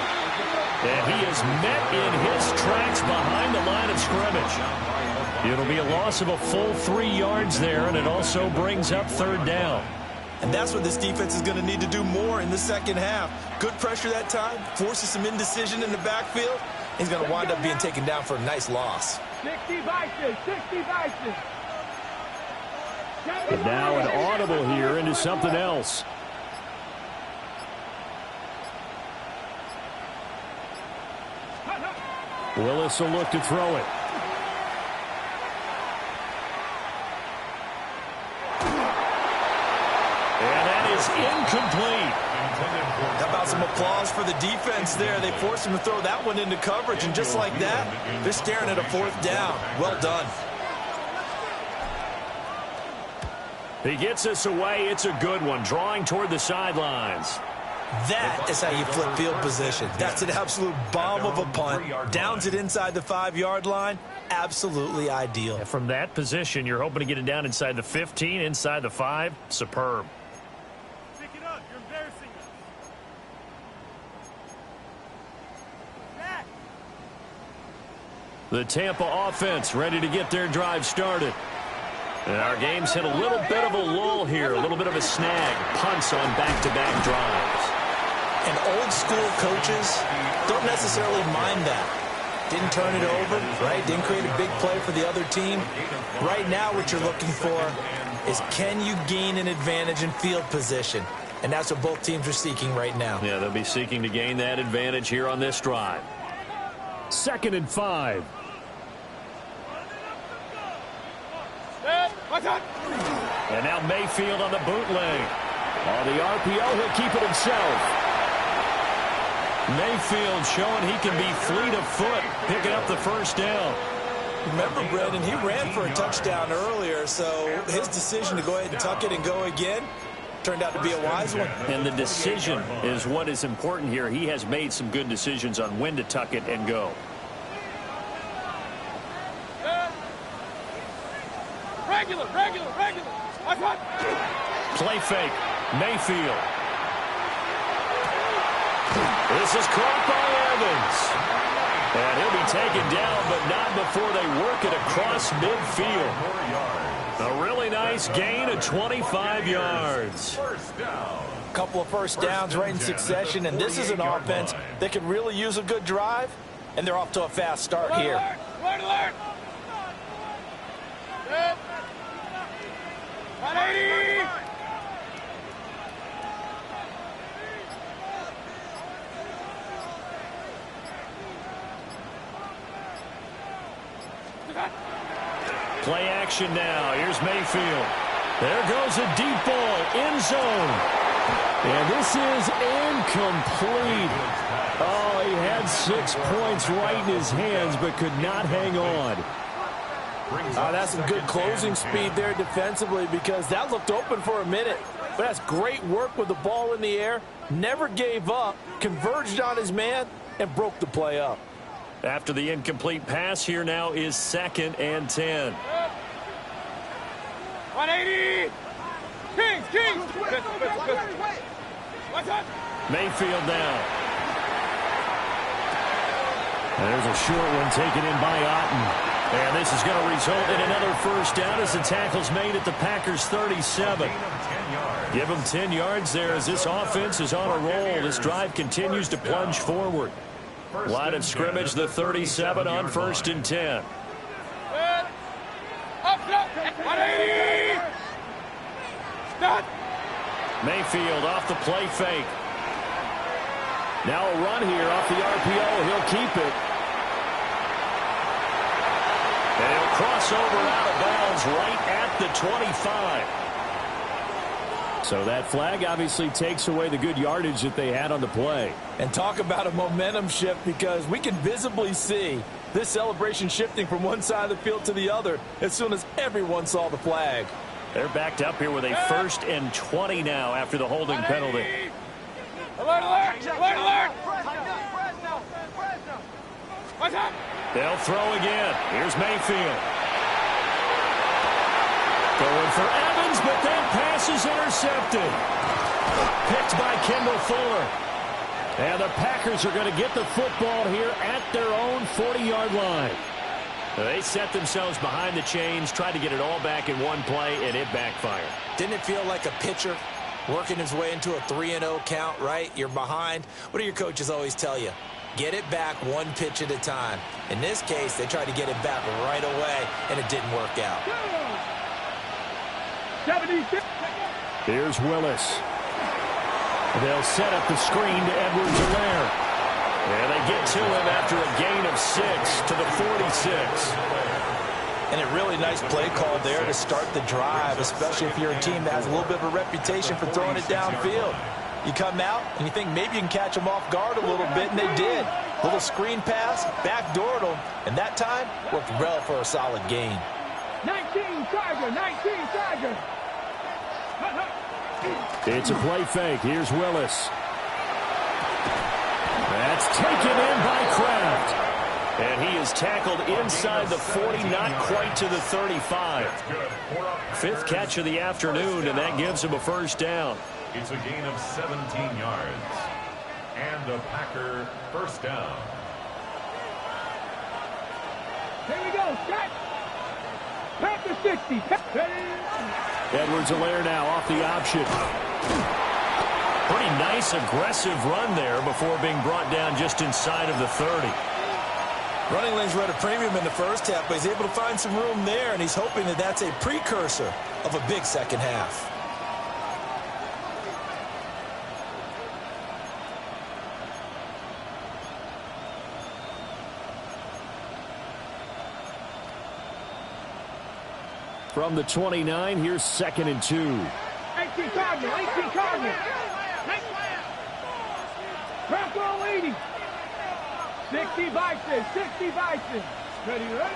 [SPEAKER 1] And he is met in his tracks behind the line of scrimmage. It'll be a loss of a full 3 yards there, and it also brings up 3rd down.
[SPEAKER 4] And that's what this defense is going to need to do more in the second half. Good pressure that time, forces some indecision in the backfield. He's going to wind up being taken down for a nice loss.
[SPEAKER 3] 60 Vices, 60 Vices.
[SPEAKER 6] But now an audible here into something else. Willis will look to throw it.
[SPEAKER 1] And that is incomplete.
[SPEAKER 4] How about some applause for the defense there? They forced him to throw that one into coverage, and just like that, they're staring at a 4th down. Well done.
[SPEAKER 1] He gets us away. It's a good one, drawing toward the sidelines.
[SPEAKER 4] That is how you flip field position. That's an absolute bomb of a punt. Downs it inside the 5-yard line. Absolutely ideal.
[SPEAKER 1] And from that position, you're hoping to get it down inside the 15, inside the 5. Superb.
[SPEAKER 3] Pick it up. You're embarrassing us.
[SPEAKER 1] The Tampa offense ready to get their drive started. And our game's hit a little bit of a lull here, a little bit of a snag. Punts on back-to-back drives.
[SPEAKER 4] And old school coaches don't necessarily mind that. Didn't turn it over, right? Didn't create a big play for the other team. Right now what you're looking for is, can you gain an advantage in field position? And that's what both teams are seeking right now.
[SPEAKER 1] Yeah, they'll be seeking to gain that advantage here on this drive.
[SPEAKER 6] 2nd and 5.
[SPEAKER 1] And now Mayfield on the bootleg. On the RPO, he'll keep it himself. Mayfield showing he can be fleet of foot, picking up the 1st down.
[SPEAKER 4] Remember, Brendan, he ran for a touchdown earlier, so his decision to go ahead and tuck it and go again turned out to be a wise one.
[SPEAKER 1] And the decision is what is important here. He has made some good decisions on when to tuck it and go.
[SPEAKER 3] Regular.
[SPEAKER 1] Play fake. Mayfield. This is caught by Evans. And he'll be taken down, but not before they work it across midfield. A really nice gain of 25 yards.
[SPEAKER 2] A couple of 1st downs right in succession, and this is an offense that could really use a good drive, and they're off to a fast start here.
[SPEAKER 3] Red alert. 180.
[SPEAKER 1] Play action now. Here's Mayfield. There goes a deep ball. End zone.
[SPEAKER 6] And this is incomplete. Oh, he had 6 points right in his hands, but could not hang on.
[SPEAKER 2] That's some good closing speed there defensively, because that looked open for a minute. But that's great work with the ball in the air. Never gave up, converged on his man, and broke the play up.
[SPEAKER 1] After the incomplete pass, here now is 2nd and 10.
[SPEAKER 3] 180. Kings.
[SPEAKER 1] Mayfield now.
[SPEAKER 6] There's a short one taken in by Otten.
[SPEAKER 1] And this is going to result in another 1st down as the tackle's made at the Packers' 37. Give them 10 yards there as this offense is on a roll. This drive continues to plunge forward. Line of scrimmage, the 37 on 1st and 10.
[SPEAKER 3] Up, 180. Stop.
[SPEAKER 1] Mayfield off the play fake. Now a run here off the RPO. He'll keep it. And he'll cross over out of bounds right at the 25.
[SPEAKER 6] So that flag obviously takes away the good yardage that they had on the play.
[SPEAKER 2] And talk about a momentum shift, because we can visibly see this celebration shifting from one side of the field to the other as soon as everyone saw the flag.
[SPEAKER 1] They're backed up here with a 1st and 20 now after the holding penalty.
[SPEAKER 3] Alert, alert! Alert, alert!
[SPEAKER 1] They'll throw again. Here's Mayfield. Going for Evans, but that pass is intercepted. Picked by Kendall Fuller. And the Packers are going to get the football here at their own 40-yard line. They set themselves behind the chains, tried to get it all back in one play, and it backfired.
[SPEAKER 2] Didn't it feel like a pitcher working his way into a 3-0 count, right? You're behind. What do your coaches always tell you? Get it back one pitch at a time. In this case, they tried to get it back right away, and it didn't work out.
[SPEAKER 3] 76.
[SPEAKER 6] Here's Willis. They'll set up the screen to Edwards-Helaire.
[SPEAKER 1] And they get to him after a gain of 6 to the 46.
[SPEAKER 2] And a really nice play call there to start the drive, especially if you're a team that has a little bit of a reputation for throwing it downfield. You come out and you think maybe you can catch them off guard a little bit, and they did. Little screen pass, backdoored them, and that time worked well for a solid gain.
[SPEAKER 3] 19 Tiger, 19 Tiger.
[SPEAKER 6] It's a play fake. Here's Willis. That's taken in by Kraft.
[SPEAKER 1] And he is tackled inside the 40, not quite to the 35. 5th catch of the afternoon, and that gives him a 1st down.
[SPEAKER 5] It's a gain of 17 yards. And a Packer 1st down.
[SPEAKER 3] Here we go, set. Packer 60.
[SPEAKER 6] Edwards-Helaire now off the option.
[SPEAKER 1] Pretty nice, aggressive run there before being brought down just inside of the 30.
[SPEAKER 2] Running lanes were at a premium in the first half, but he's able to find some room there, and he's hoping that that's a precursor of a big second half.
[SPEAKER 6] From the 29, here's 2nd and 2.
[SPEAKER 3] 18 Cardinal, 18 Cardinal. Craft roll 80. 60 Bison, 60 Bison. Ready, ready?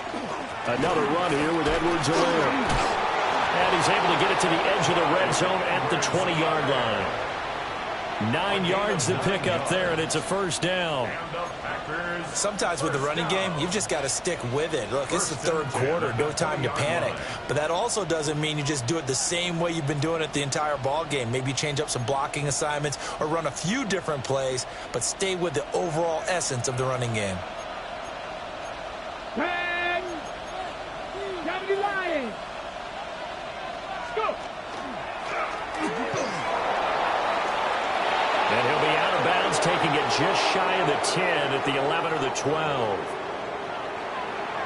[SPEAKER 6] Another run here with Edwards-Helaire.
[SPEAKER 1] And he's able to get it to the edge of the red zone at the 20-yard line. 9 yards to pick up there, and it's a 1st down.
[SPEAKER 2] Sometimes with the running game, you've just got to stick with it. Look, it's the 3rd quarter, no time to panic. But that also doesn't mean you just do it the same way you've been doing it the entire ball game. Maybe change up some blocking assignments or run a few different plays, but stay with the overall essence of the running game.
[SPEAKER 3] 10. 70 Lions. Go.
[SPEAKER 1] And he'll be out of bounds, taking it just shy of the 10 at the 11 or the 12.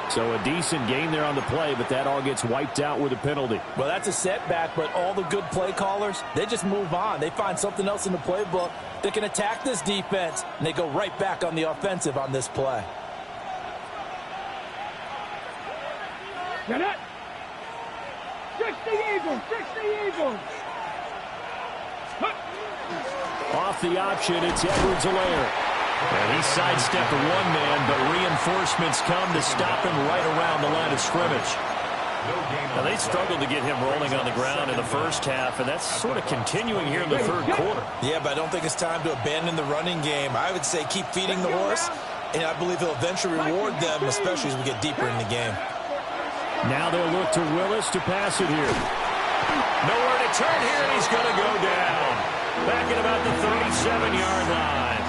[SPEAKER 6] So a decent gain there on the play, but that all gets wiped out with a penalty.
[SPEAKER 2] Well, that's a setback, but all the good play callers, they just move on. They find something else in the playbook that can attack this defense, and they go right back on the offensive on this play.
[SPEAKER 3] Get it. 60 Eagles, 60 Eagles.
[SPEAKER 6] Off the option, it's Edwards-Helaire.
[SPEAKER 1] And he sidestepped one man, but reinforcements come to stop him right around the line of scrimmage. Now, they struggled to get him rolling on the ground in the first half, and that's sort of continuing here in the 3rd quarter.
[SPEAKER 2] Yeah, but I don't think it's time to abandon the running game. I would say keep feeding the horse, and I believe he'll eventually reward them, especially as we get deeper in the game.
[SPEAKER 6] Now they'll look to Willis to pass it here.
[SPEAKER 1] Nowhere to turn here, and he's going to go down. Back at about the 37-yard line.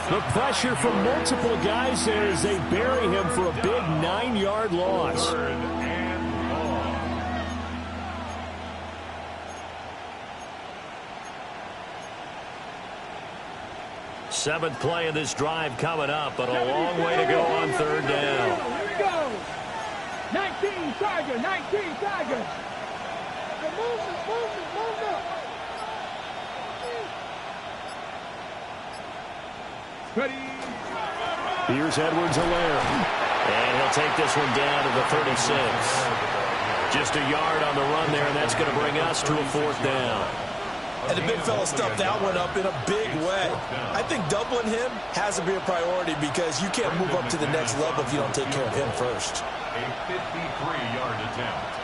[SPEAKER 6] The pressure from multiple guys there as they bury him for a big 9-yard loss.
[SPEAKER 5] 3rd and long.
[SPEAKER 1] 7th play of this drive coming up, but a long way to go on 3rd down.
[SPEAKER 3] Here we go. 19 Tiger, 19 Tiger. Movement. Ready.
[SPEAKER 6] Here's Edwards-Helaire.
[SPEAKER 1] And he'll take this one down to the 36. Just a yard on the run there, and that's going to bring us to a 4th down.
[SPEAKER 2] And the big fella stuffed that one up in a big way. I think doubling him has to be a priority because you can't move up to the next level if you don't take care of him first.
[SPEAKER 5] A 53-yard attempt.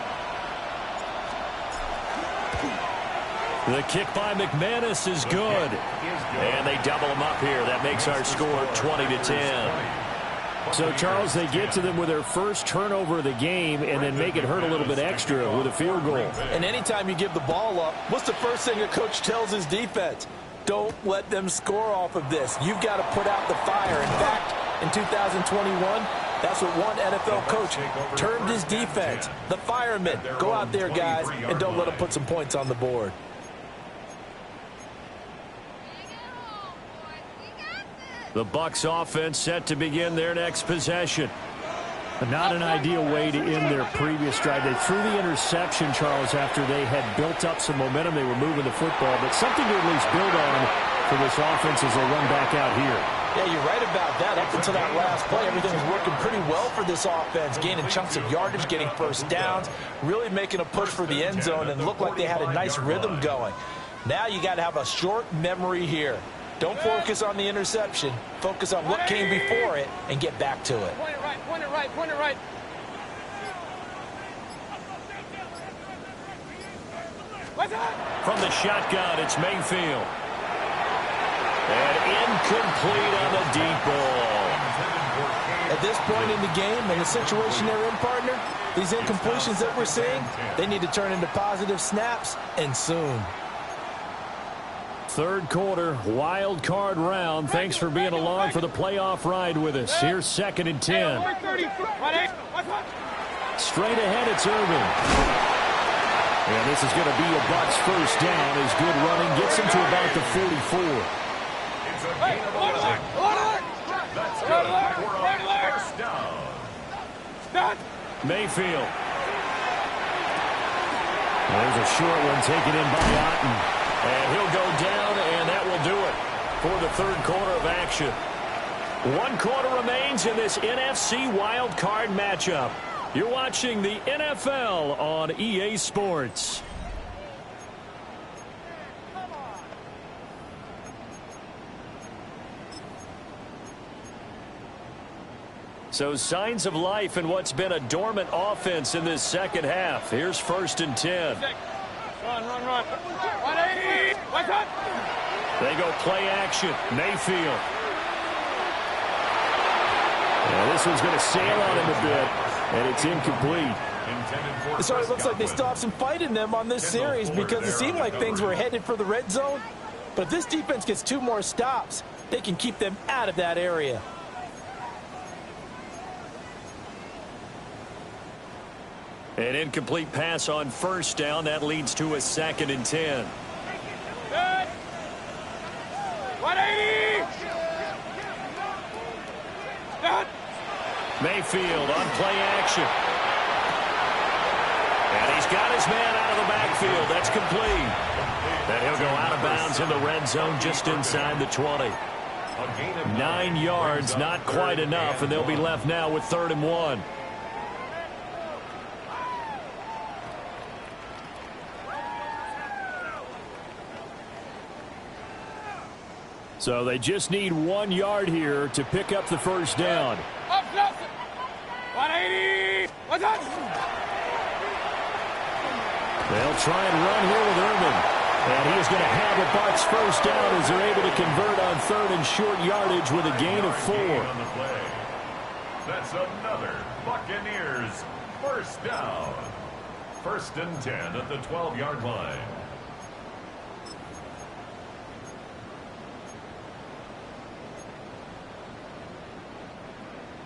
[SPEAKER 1] The kick by McManus is good. And they double him up here. That makes our score 20-10.
[SPEAKER 6] So, Charles, they get to them with their first turnover of the game and then make it hurt a little bit extra with a field goal.
[SPEAKER 2] And anytime you give the ball up, what's the first thing a coach tells his defense? Don't let them score off of this. You've got to put out the fire. In fact, in 2021, that's what one NFL coach termed his defense. The firemen. Go out there, guys, and don't let them put some points on the board.
[SPEAKER 1] The Bucs offense set to begin their next possession.
[SPEAKER 6] Not an ideal way to end their previous drive. They threw the interception, Charles, after they had built up some momentum. They were moving the football, but something to at least build on for this offense as they run back out here.
[SPEAKER 2] Yeah, you're right about that. Up until that last play, everything was working pretty well for this offense, gaining chunks of yardage, getting first downs, really making a push for the end zone, and looked like they had a nice rhythm going. Now you got to have a short memory here. Don't focus on the interception. Focus on what came before it and get back to it.
[SPEAKER 3] Point it right, point it right, point it right.
[SPEAKER 1] From the shotgun, it's Mayfield. And incomplete on the deep ball.
[SPEAKER 2] At this point in the game and the situation they're in, partner, these incompletions that we're seeing, they need to turn into positive snaps, and soon.
[SPEAKER 6] Third quarter, wild card round. Thanks for being along for the playoff ride with us. Here's 2nd and 10. Straight ahead, it's Irvin. And this is going to be a Bucs first down as good running gets him to about the 44.
[SPEAKER 5] It's a gain of 11. That's good for a first down.
[SPEAKER 1] Mayfield. There's a short one taken in by Otten. And he'll go down, and that will do it for the third quarter of action. 1 quarter remains in this NFC wild card matchup. You're watching the NFL on EA Sports. So signs of life in what's been a dormant offense in this second half. Here's 1st and 10.
[SPEAKER 3] Run. 180. What's up?
[SPEAKER 1] They go play action. Mayfield. And this one's going to sail on him a bit, and it's incomplete.
[SPEAKER 2] So it looks like they still have some fight in them on this series because it seemed like things were headed for the red zone. But if this defense gets 2 more stops, they can keep them out of that area.
[SPEAKER 1] An incomplete pass on first down. That leads to a 2nd and 10.
[SPEAKER 3] 180.
[SPEAKER 1] Mayfield on play action. And he's got his man out of the backfield. That's complete. And he'll go out of bounds in the red zone just inside the 20. 9 yards, not quite enough, and they'll be left now with 3rd and 1.
[SPEAKER 6] So they just need 1 yard here to pick up the first down.
[SPEAKER 3] Up, 180. What's up?
[SPEAKER 6] They'll try and run here with Irvin. And he is going to have a Bucs first down as they're able to convert on 3rd and short yardage with a gain of 4.
[SPEAKER 5] That's another Buccaneers first down. 1st and 10 at the 12-yard line.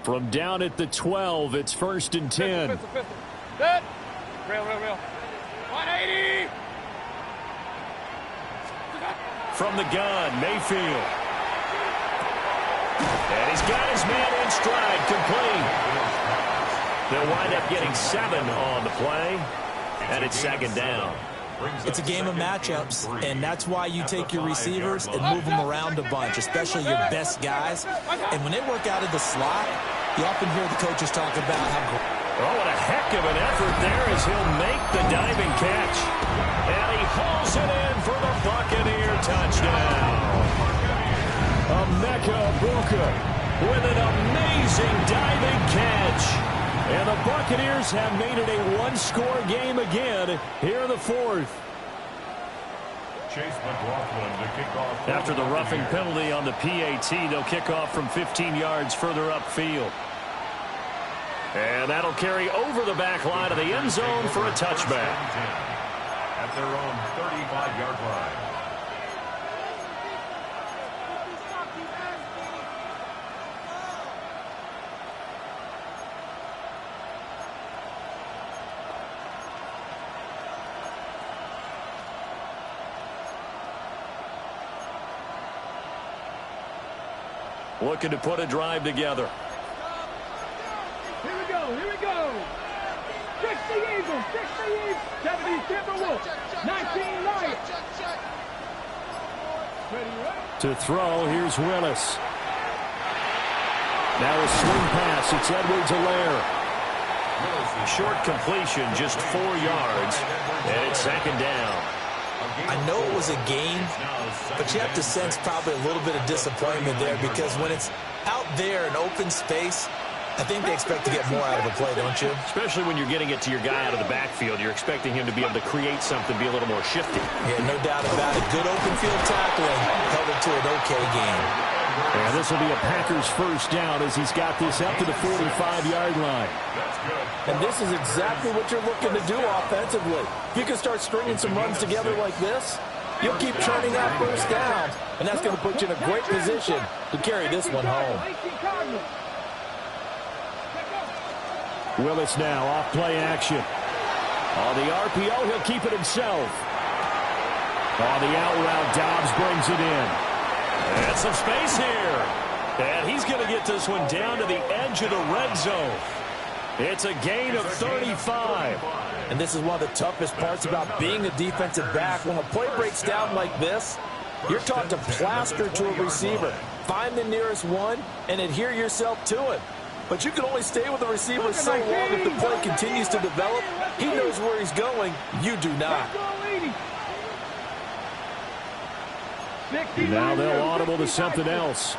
[SPEAKER 6] From down at the 12, it's 1st and 10.
[SPEAKER 3] Good. Real. 180.
[SPEAKER 1] From the gun, Mayfield. And he's got his man in stride, complete. They'll wind up getting 7 on the play, and it's 2nd down.
[SPEAKER 2] It's a game of matchups, and that's why you take your receivers and move them around a bunch, especially your best guys. And when they work out of the slot, you often hear the coaches talk about how...
[SPEAKER 1] Oh, what a heck of an effort there as he'll make the diving catch. And he hauls it in for the Buccaneer touchdown. Emeka Egbuka with an amazing diving catch. And the Buccaneers have made it a 1-score game again here in the 4th. After the roughing penalty on the PAT, they'll kick off from 15 yards further upfield. And that'll carry over the back line of the end zone for a touchback.
[SPEAKER 5] At their own 35-yard line.
[SPEAKER 1] Looking to put a drive together.
[SPEAKER 3] Here we go, here we go. 60 Eagles, 70 Timberwolves, 19 Lions.
[SPEAKER 6] To throw, here's Willis. Now a swing pass, it's Edwards-Helaire.
[SPEAKER 1] Short completion, just 4 yards, and it's second down.
[SPEAKER 2] I know it was a gain, but you have to sense probably a little bit of disappointment there because when it's out there in open space, I think they expect to get more out of a play, don't you?
[SPEAKER 1] Especially when you're getting it to your guy out of the backfield. You're expecting him to be able to create something, be a little more shifty.
[SPEAKER 2] Yeah, no doubt about it. Good open field tackling held it to an okay game.
[SPEAKER 6] And this will be a Packers first down as he's got this up to the 45-yard line.
[SPEAKER 2] And this is exactly what you're looking to do offensively. If you can start stringing some runs together like this, you'll keep churning that first down, and that's going to put you in a great position to carry this one home.
[SPEAKER 6] Willis now off play action. On the RPO, he'll keep it himself. On the out route, Dobbs brings it in.
[SPEAKER 1] And some space here. And he's going to get this one down to the edge of the red zone. It's a gain of 35.
[SPEAKER 2] And this is one of the toughest parts about being a defensive back. When a play breaks down like this, you're taught to plaster to a receiver. Find the nearest one and adhere yourself to it. But you can only stay with the receiver so long if the play continues to develop. He knows where he's going. You do not.
[SPEAKER 6] Now they'll audible to something else.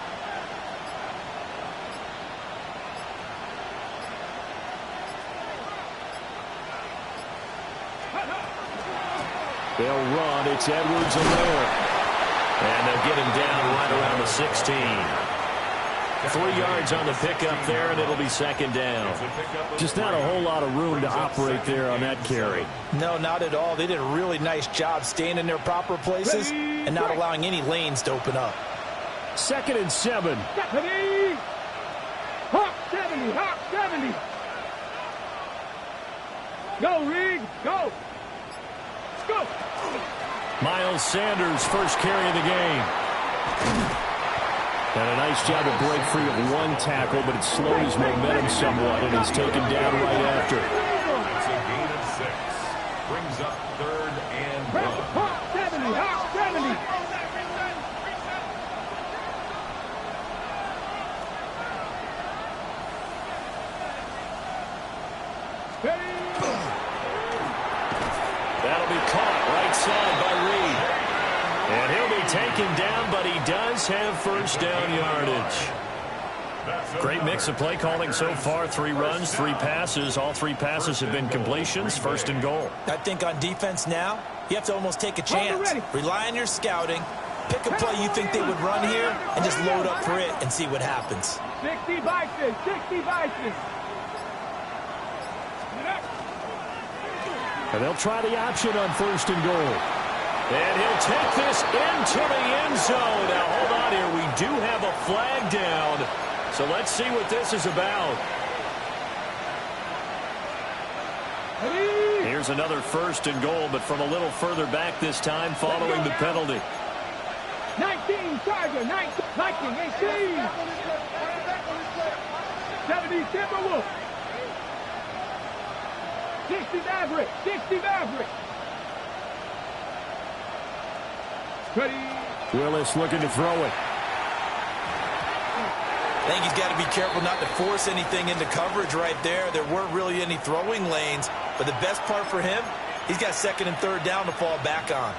[SPEAKER 6] They'll run. It's Edwards-Helaire.
[SPEAKER 1] And they'll get him down right around the 16. 3 yards on the pickup there, and it'll be second down.
[SPEAKER 6] Just not a whole lot of room to operate there on that carry.
[SPEAKER 2] No, not at all. They did a really nice job staying in their proper places and not allowing any lanes to open up.
[SPEAKER 6] 2nd and 7.
[SPEAKER 3] Hawk 70, Hawk 70. Go, Reed, go. Let's go.
[SPEAKER 1] Miles Sanders, first carry of the game.
[SPEAKER 6] And a nice job to break free of one tackle, but it slowed his momentum somewhat, and he's taken down right after.
[SPEAKER 5] It's a gain of 6. Brings up 3rd and 1.
[SPEAKER 3] Hawk 70, Hawk 70.
[SPEAKER 1] That'll be caught right side by Reed. And he'll be taken down, but he does have first down yardage. Great mix of play calling so far. 3 runs, 3 passes. All 3 passes have been completions. 1st and goal.
[SPEAKER 2] I think on defense now, you have to almost take a chance. Rely on your scouting. Pick a play you think they would run here and just load up for it and see what happens.
[SPEAKER 3] 60 Bison, 60 Bison.
[SPEAKER 6] And they'll try the option on 1st and goal.
[SPEAKER 1] And he'll take this into the end zone. Now, hold on here. We do have a flag down. So let's see what this is about. Here's another 1st and goal, but from a little further back this time following the penalty.
[SPEAKER 3] 19 Tiger, 19, 18. 70 Timberwolf. 60 Maverick, 60 Maverick.
[SPEAKER 6] Willis looking to throw it.
[SPEAKER 2] I think he's got to be careful not to force anything into coverage right there. There weren't really any throwing lanes, but the best part for him, he's got 2nd and 3rd down to fall back on.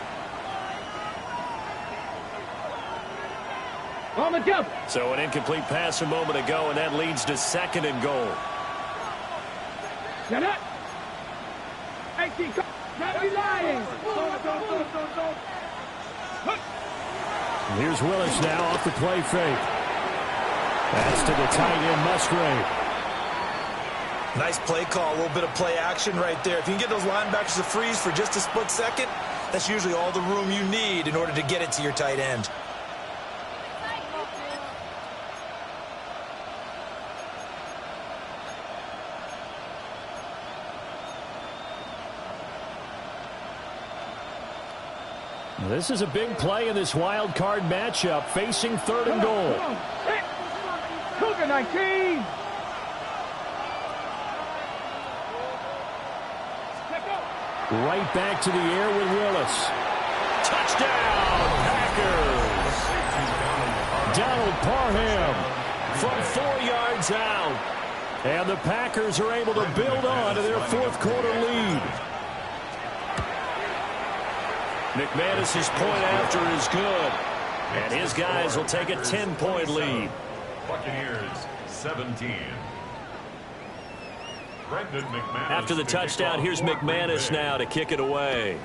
[SPEAKER 3] On the jump.
[SPEAKER 1] So an incomplete pass a moment ago, and that leads to 2nd and goal.
[SPEAKER 3] Get up. 18. Gotta be lying.
[SPEAKER 6] Here's Willis now off the play fake. That's to the tight end, Musgrave.
[SPEAKER 4] Nice play call, a little bit of play action right there. If you can get those linebackers to freeze for just a split second, that's usually all the room you need in order to get it to your tight end.
[SPEAKER 6] This is a big play in this wild card matchup, facing 3rd and goal.
[SPEAKER 3] Cougar 19.
[SPEAKER 6] Right back to the air with Willis. Touchdown, Packers! Donald Parham from 4 yards out. And the Packers are able to build on to their 4th quarter lead. McManus's point after is good. And his guys will take a 10-point lead.
[SPEAKER 5] Buccaneers 17.
[SPEAKER 1] After the touchdown, here's McManus now to kick it away.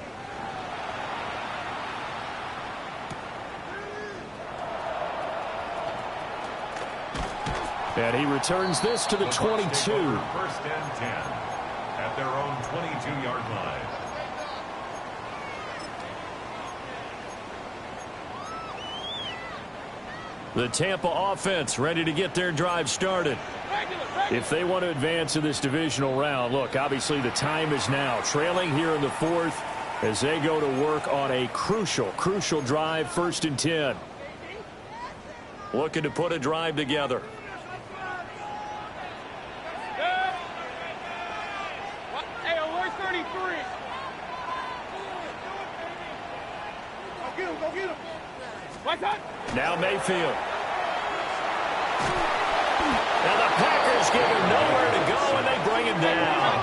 [SPEAKER 6] And he returns this to the 22.
[SPEAKER 5] 1st and 10 at their own 22-yard line.
[SPEAKER 1] The Tampa offense ready to get their drive started.
[SPEAKER 6] If they want to advance in this divisional round, look, obviously the time is now. Trailing here in the 4th as they go to work on a crucial drive, 1st and 10.
[SPEAKER 1] Looking to put a drive together.
[SPEAKER 3] Hey, alert 33. Go get him, go get him. What's up?
[SPEAKER 1] Now Mayfield. Now the Packers give him nowhere to go, and they bring him down.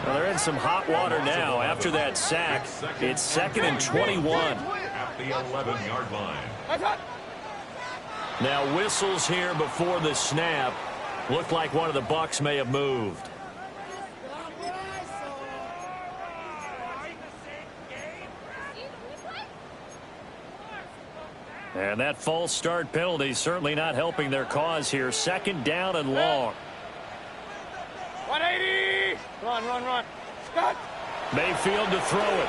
[SPEAKER 1] Well, they're in some hot water now after that sack. It's 2nd and 21.
[SPEAKER 5] At the 11-yard line.
[SPEAKER 1] Now whistles here before the snap. Looked like one of the Bucs may have moved. And that false start penalty certainly not helping their cause here. 2nd down and long.
[SPEAKER 3] 180. Run. Scott.
[SPEAKER 1] Mayfield to throw it.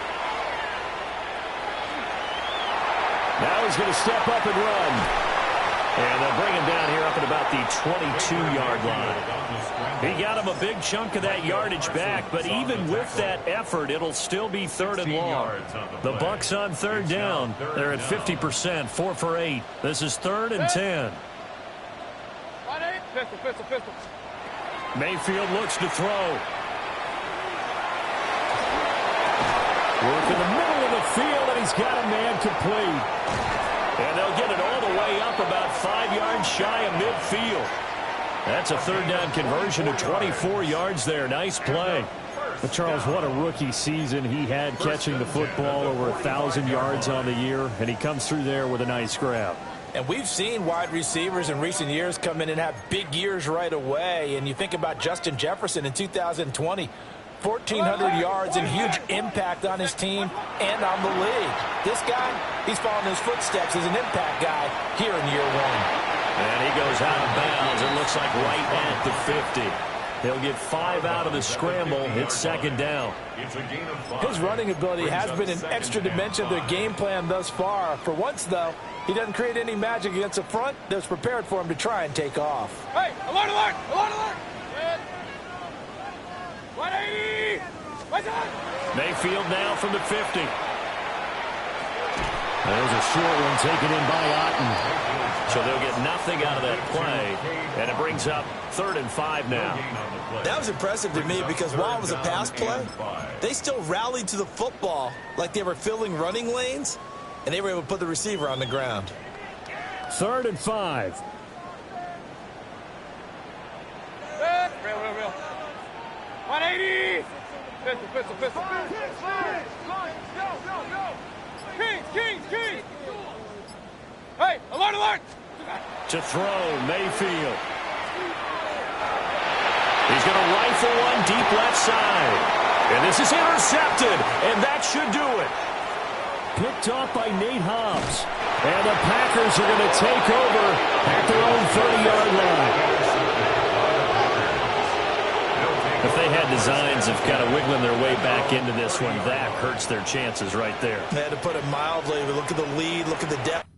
[SPEAKER 6] Now he's going to step up and run.
[SPEAKER 1] And they'll bring him down here up at about the 22-yard line. He got him a big chunk of that yardage back, but even with that effort, it'll still be 3rd and long. The Bucs on 3rd down. They're at 50%, 4 for 8. This is 3rd and 10.
[SPEAKER 3] Pistol.
[SPEAKER 1] Mayfield looks to throw. Work in the middle of the field, and he's got a man complete. And they'll get it all the way up about 5 yards shy of midfield. That's a 3rd down conversion of 24 yards there. Nice play.
[SPEAKER 6] But Charles, what a rookie season he had catching the football, over 1,000 yards on the year, and he comes through there with a nice grab.
[SPEAKER 2] And we've seen wide receivers in recent years come in and have big years right away. And you think about Justin Jefferson in 2020. 1,400 yards and huge impact on his team and on the league. This guy, he's following his footsteps as an impact guy here in year 1.
[SPEAKER 1] And he goes out of bounds. It looks like right at the 50. He'll get 5 out of the scramble. It's 2nd down.
[SPEAKER 2] His running ability has been an extra dimension of their game plan thus far. For once, though, he doesn't create any magic against the front that's prepared for him to try and take off.
[SPEAKER 3] Hey, alert! 180. What's up?
[SPEAKER 1] Mayfield now from the 50.
[SPEAKER 6] There's a short one taken in by Otten.
[SPEAKER 1] So they'll get nothing out of that play, and it brings up 3rd and 5 now.
[SPEAKER 4] That was impressive to me because while it was a pass play, they still rallied to the football like they were filling running lanes, and they were able to put the receiver on the ground.
[SPEAKER 6] 3rd and 5.
[SPEAKER 3] Real. 180. Pistol. Go. Kings. Hey, alert.
[SPEAKER 1] To throw, Mayfield. He's going to rifle one deep left side. And this is intercepted, and that should do it.
[SPEAKER 6] picked off by Nate Hobbs. And the Packers are going to take over at their own 30-yard line. If they had designs of kind of wiggling their way back into this one, that hurts their chances right there.
[SPEAKER 4] They had to put it mildly. Look at the lead. Look at the depth.